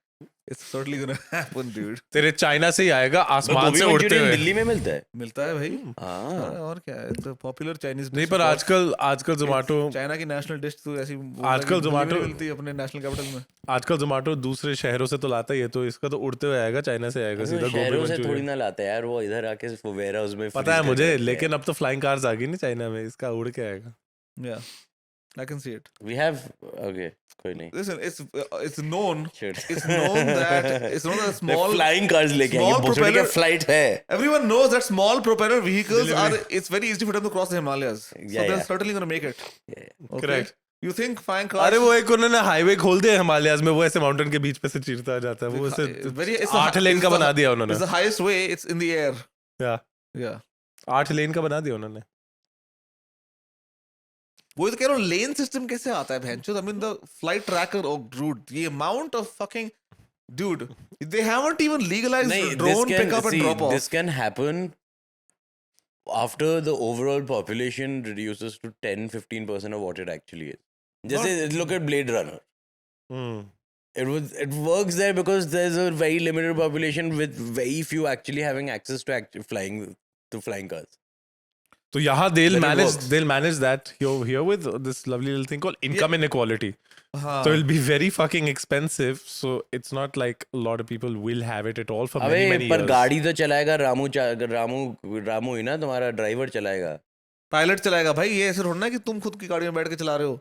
It's certainly gonna happen, dude. तेरे China से ही आएगा But आसमान गोभी से उड़ते Manchurian हुए. दिल्ली में मिलता है. मिलता है भाई. हाँ. और क्या है? It's a popular Chinese. नहीं dish, पर of course. आजकल जोमेटो चाइना की नेशनल डिश तो ऐसी बोल रहा है आजकल कि दिल्ली में Zomato- मिलती है अपने नेशनल कैपिटल में. आजकल जोमेटो दूसरे शहरों से तो लाता ही है तो इसका तो उड़ते हुए आएगा चाइना से आएगा सीधा गोभी शहरों से थोड़ी मंचूरियन. ना लाते हैं यार वो इधर आके वेयर हाउस में पता है freeze मुझे करके रखते लेकिन अब तो फ्लाइंग कार्स आ गई नहीं चाइना में इसका उड़ के आएगा. Yeah, I can see it. हैं. We have okay कोई नहीं. Listen, it's known. Shit. It's known that small flying cars लेके small आएंगे भोसड़ी का propeller- फ्लाइट है. Everyone knows that small propeller vehicles Delivery. it's very easy for them to cross the Himalayas. So Yeah, they're yeah. certainly going to make it. Yeah. Okay? Correct. You think flying cars? अरे वो एक उन्होंने highway खोल दिया हिमालयाज में वो ऐसे mountain के बीच पे से चीरता जाता है वो ऐसे it's the 8 लेन it's का the- बना दिया उन्होंने. It's the highest way. It's in the air. Yeah. Yeah. 8 लेन का बना दिया उन्होंने. वही तो कह रहा हूँ लेन सिस्टम कैसे आता है भैंचोद. I mean the flight tracker. Oh, dude, the amount of fucking dude. They haven't even legalized नहीं, drone pickup and drop off. this can happen after the overall population reduces to 10-15% of what it actually is. जैसे look at Blade Runner. Hmm. It works there because there's a very limited population with very few actually having access to flying cars. तो यहाँ Then it works. they'll manage that here with this lovely little thing called income inequality. हाँ. So it'll be very fucking expensive. So it's not like a lot of people will have it at all for many अबे पर years. गाड़ी तो चलाएगा रामू ही ना तुम्हारा driver चलाएगा. Pilot चलाएगा भाई. ये ऐसे थोड़ा ना कि तुम खुद की गाड़ी में बैठ के चला रहे हो.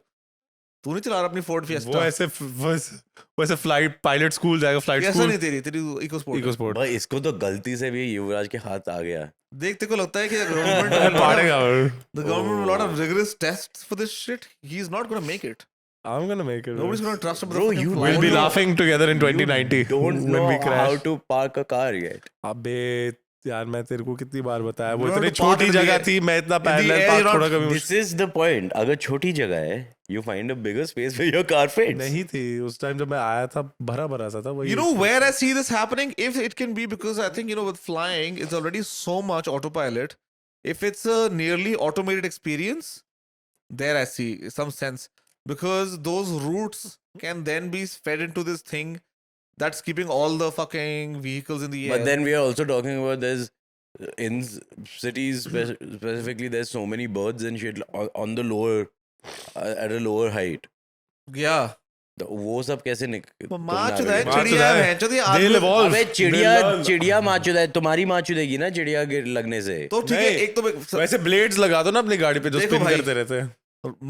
तू नहीं चला रहा अपनी फोर्ड वो फिएस्टा. ऐसे फ्लाइट पायलट स्कूल जाएगा फ्लाइट ऐसा स्कूल नहीं तेरी इको स्पोर्ट. इको स्पोर्ट भाई इसको तो गलती से भी युवराज के हाथ आ गया. देखते को लगता है कि government पाड़ेगा the government will a lot of rigorous tests for this shit. He's not going to make it. I'm gonna make it. Nobody's going to trust him. with Bro, the fucking you flying We'll be car. laughing together in 2090 Don't when know we crash. how to park a car yet. अबे यार मैं तेरे को कितनी बार बताया वो You इतनी have to park छोटी in the जगह air. थी मैं इतना the parallel air, park you're थोड़ा not- कभी This is the point. अगर छोटी जगह है, you find a bigger space where your car fits. नहीं थी उस टाइम जब मैं आया था भरा भरा सा था वही You know where I see this happening? If it can be because I think, with flying, it's already so much autopilot. If it's a nearly automated experience, there I see some sense. Because those routes can then be fed into this thing that's keeping all the fucking vehicles in the air. But then we are also talking about in cities specifically there's so many birds and shit on the lower at a lower height. yeah. वो सब कैसे माचुदा है माचुदा चिड़िया है। है भैंचोद ये They'll आदमी- evolve. अबे They'll learn. चिड़िया माचुदा है. तुम्हारी माचुदेगी ना चिड़िया लगने से. तो ठीक है नहीं, एक तो वैसे ब्लेड्स लगा दो ना अपनी गाड़ी पे जो देखो स्पिन भाई, करते रहते हैं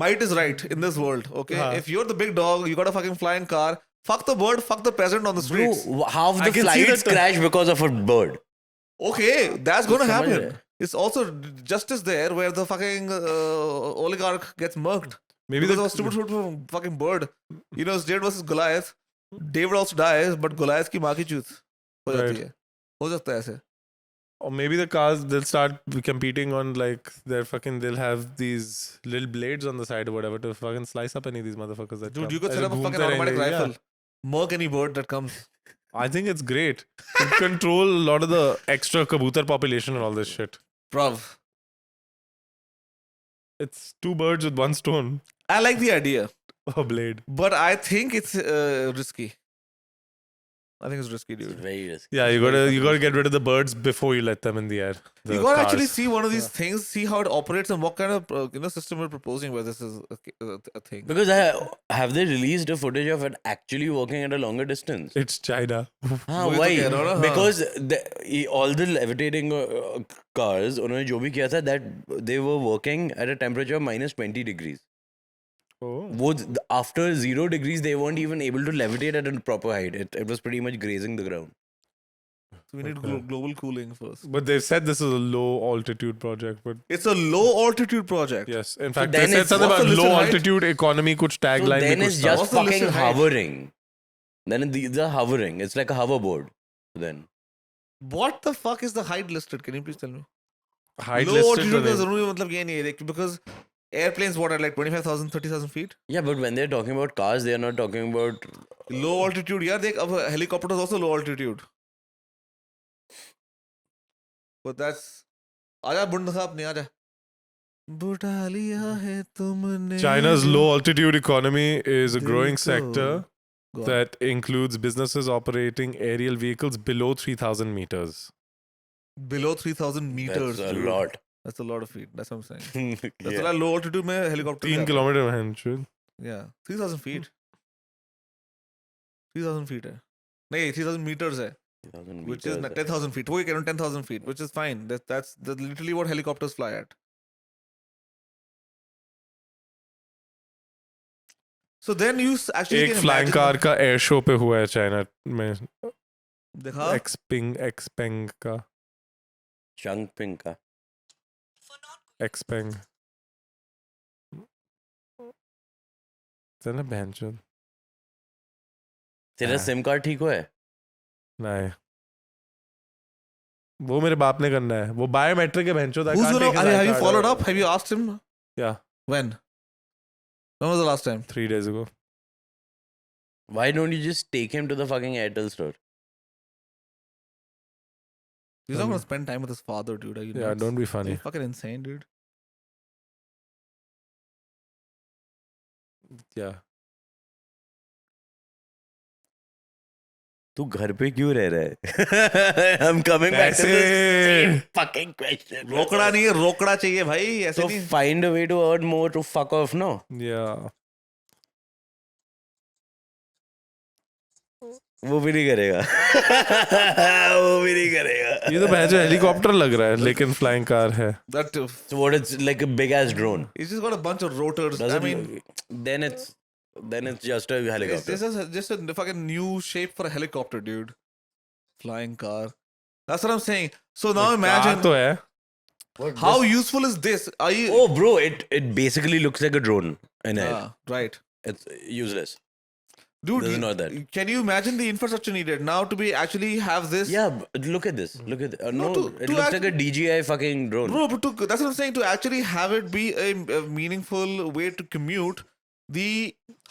might is right in this world, okay? हाँ. If you're the big dog, you got a fucking flying car, fuck the bird, fuck the peasant on the Bro, streets. half I the can see flights that- crash because of a bird. Okay, that's gonna समझ happen. रहे? It's also justice there where the fucking oligarch gets murked. maybe Because the of a stupid fucking bird. It's David versus Goliath. David also dies, but Goliath की माँ की चूत हो जाती Right. है. हो सकता है ऐसे. or maybe the cars they'll start competing on like they'll have these little blades on the side or whatever to fucking slice up any of these motherfuckers that Dude, come. you could ऐसे set up a fucking घूमते automatic रहेंगे, rifle. Murk any bird that comes. yeah. I think it's great to control a lot of the extra kabutar population and all this shit. Bruv. It's 2 birds with 1 stone. I like the idea, A blade. but I think it's risky. I think it's risky, It's dude. very risky. Yeah, you gotta get rid of the birds before you let them in the air. You The gotta actually cars. see one of these things, see how it operates, and what kind of system we're proposing where this is a thing. Because have they released a footage of it actually working at a longer distance? It's China. हाँ वही तो why? कह रहा हूँ ना, हाँ. Because all the levitating cars उन्होंने जो भी किया था that they were working at a temperature of -20 degrees. Oh. वो after 0 degrees they weren't even able to levitate at a proper height. It was pretty much grazing the ground. So we need Okay. global cooling first. But they've said this is a low altitude project. But It's a low altitude project. yes, in fact, then they said it's- something what's about the low listed height? altitude economy. Kuch So tagline. then bhi it's kuch just What's the fucking listed height? hovering. Then these are hovering. It's like a hoverboard. Then What the fuck is the height listed? Can you please tell me? Height Low listed altitude तो का नहीं. जरूरी मतलब ये नहीं है like, because airplanes what are like 25,000 30,000 feet. Yeah, but when they're talking about cars, they are not talking about. Low altitude यार देख अब helicopter is also low altitude. But that's आजा बुंड साहब नहीं आजा. बुढ़ा लिया है तुमने. China's low altitude economy is a growing दिल को. sector Go on. that includes businesses operating aerial vehicles below 3,000 meters. Below 3,000 meters. That's a dude. lot. That's a lot of feet. That's what I'm saying. That's Yeah. why low altitude में helicopter. 3 kilometer man, should. Yeah, 3,000 feet. 3,000 feet है. नहीं 3,000 meters है. 3,000 Which is meters. 10,000 feet. वो कह 10,000 feet, which is fine. That's literally what helicopters fly at. So then you actually एक can flying imagine. car का air show पे हुआ है चाइना में. देखा? Xpeng का. Changping ka. Xpeng. चल ना बहनचोद. तेरा हाँ. सिम कार्ड ठीक हुआ है? नहीं. वो मेरे बाप ने करना है. वो बायोमेट्रिक है बहनचोद. I Who's can't gonna? take his Have you iCard followed out. up? Have you asked him? Yeah, When? When was the last time? 3 days ago. Why don't you just take him to the fucking Airtel store? He's not gonna spend time with his father, dude. Are you Yeah, nuts? don't be Are you funny. fucking insane, dude. Yeah. तू घर पे क्यों रह रहा है? I'm coming back to the same fucking question. रोकड़ा नहीं है, रोकड़ा चाहिए भाई. ऐसे So नहीं. find a way to earn more to fuck off, no? Yeah. वो भी नहीं करेगा. वो भी नहीं करेगा. ये तो बहनचोद हेलीकॉप्टर लग रहा है लेकिन फ्लाइंग कार है. That So what? It's like a big ass drone. it's just got a bunch of rotors. Does I it? mean, Then it's just a it's helicopter. just a fucking new shape for a helicopter, dude. Flying car. That's what I'm saying. So now imagine car तो है. how useful is this? Are you? Oh, bro! It basically looks like a drone in air. Ah, right. It's useless. Dude, This is not that. can you imagine the infrastructure needed now to be actually have this? Yeah, but look at this. Look at No, no. to- It to looks act- like a DJI fucking drone. Bro, but that's what I'm saying. To actually have it be a meaningful way to commute,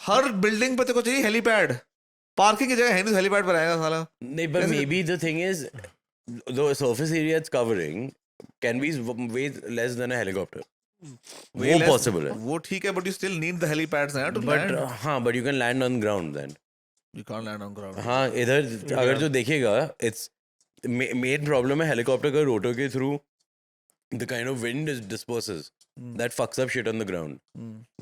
her building पे तेरे को चाहिए helipad. Parking की जगह है नहीं तो helipad पर आएगा साला. No, but maybe the thing is, the surface area it's covering can be way less than a helicopter. Way वो less- possible है. वो ठीक है, but you still need the helipads ना to But land. हाँ, but you can land on ground then. You can't land on ground. हाँ, इधर अगर जो देखेगा, it's main problem है helicopter का rotor के through the kind of wind it disperses that fucks up shit on the ground.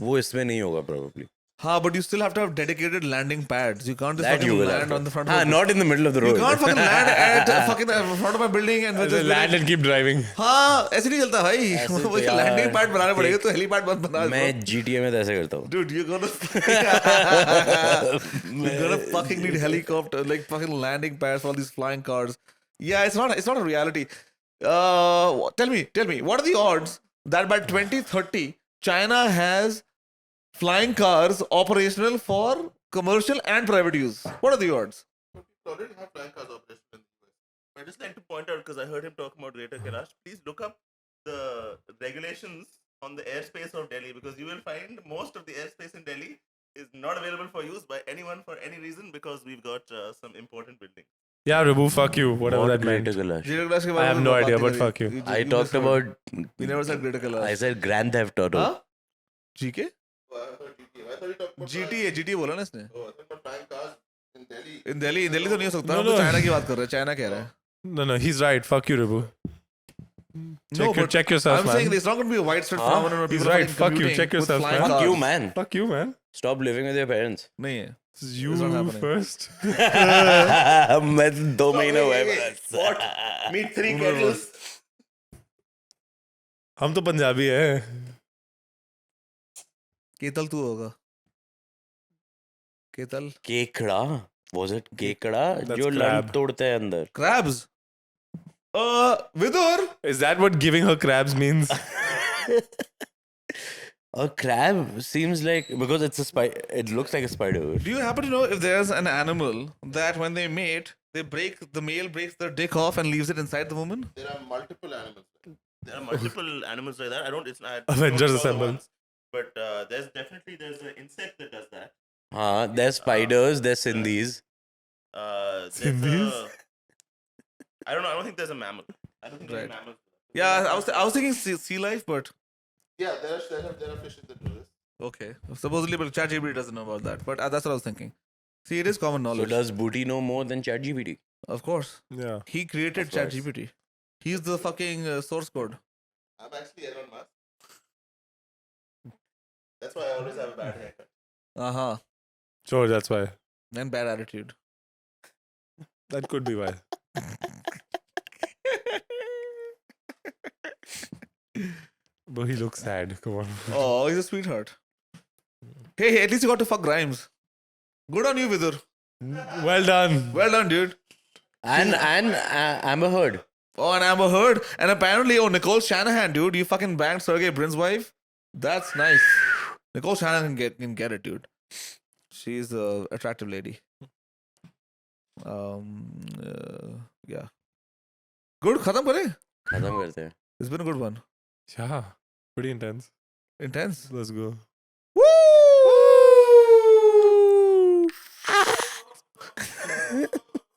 वो इसमें नहीं होगा probably. हाँ, but you still have to have dedicated landing pads. You can't just That you fucking will have land to. on the front हाँ, of the not in the middle of the You road. can't fucking land at fucking front of my building and just Land and keep driving. हाँ, ऐसे नहीं चलता भाई. ऐसे वो तो landing यार, पैड बनाने पड़ेगा देख, तो हेलीपैड मत बना. मैं GTA में तो ऐसे करता हूँ. Dude, you're gonna you're gonna fucking need helicopter like fucking landing pads for all these flying cars. Yeah, it's not a reality. Tell me, what are the odds that by 2030 China has flying cars operational for commercial and private use? What are the odds? People already have flying cars operational in the US. I'd just like to point out because I heard him talk about Greater Kailash. Please look up the regulations on the airspace of Delhi because you will find most of the airspace in Delhi is not available for use by anyone for any reason because we've got some important buildings. Yeah, Rabu, fuck you. Whatever What that meant. Greater Kailash? Greater Kailash के I बारे have में no बात idea, नहीं but करी. fuck you. I talked misheard. about. You never said Greater Kailash. I said Grand Theft Auto. Huh? GK? Oh, I heard GTA. I thought you talked about GTA बोला ना इसने. Oh, I thought about flying cars in Delhi. In Delhi तो नहीं हो सकता. No, हम तो no. China की बात कर रहे हैं. चाइना कह रहा है. No, he's right. Fuck you, Rabu. but Check yourself, I'm man. saying it's not going to be a widespread Huh? phenomenon. where He's people are right. fucking Fuck you. commuting Check with yourself, flying man. Fuck cars. you, man. Fuck you, man. Stop living with your parents. नहीं है. This is you not happening. first. मैं 2 महीने हुए Hey, बस. what? Meet three kettles. हम तो पंजाबी है. केतल तू होगा. केतल. केकड़ा? Was it केकड़ा? That's जो crab. लंड तोड़ते हैं अंदर. Crabs. Vidur. Is that what giving her crabs means? A crab seems like because it's a spider. It looks like a spider. Do you happen to know if there's an animal that when they mate, the male breaks their dick off and leaves it inside the woman. There are multiple animals. There are multiple animals like that. I don't Avengers know the Assemble. ones, but there's an insect that does that. There's spiders, there's Sindhis. There's Sindhis? I don't know. I don't think there's a mammal. I don't think there's a Right. mammal. Yeah, I was thinking sea life, but Yeah, there are fishes that do this. okay. Supposedly, but ChatGPT doesn't know about that. But that's what I was thinking. See, it is common So knowledge. does Booty know more than ChatGPT? Of course, Yeah. he created Of course. ChatGPT. He's the fucking source code. I'm actually Elon Musk. That's why I always have a bad haircut. Sure, that's why. And bad attitude. That could be why. But he looks sad. Come on. Oh, he's a sweetheart. Hey, at least you got to fuck Grimes. Good on you, Vidur. Well done. Well done, dude. And Amber Heard. Oh, and Amber Heard. And apparently, Nicole Shanahan, dude. You fucking banged Sergey Brin's wife. That's nice. Nicole Shanahan can get it, dude. She's a attractive lady. Yeah. Good. Khatam kare. खत्म करते हैं. It's been a good one. Yeah. Pretty intense. Intense. Let's go.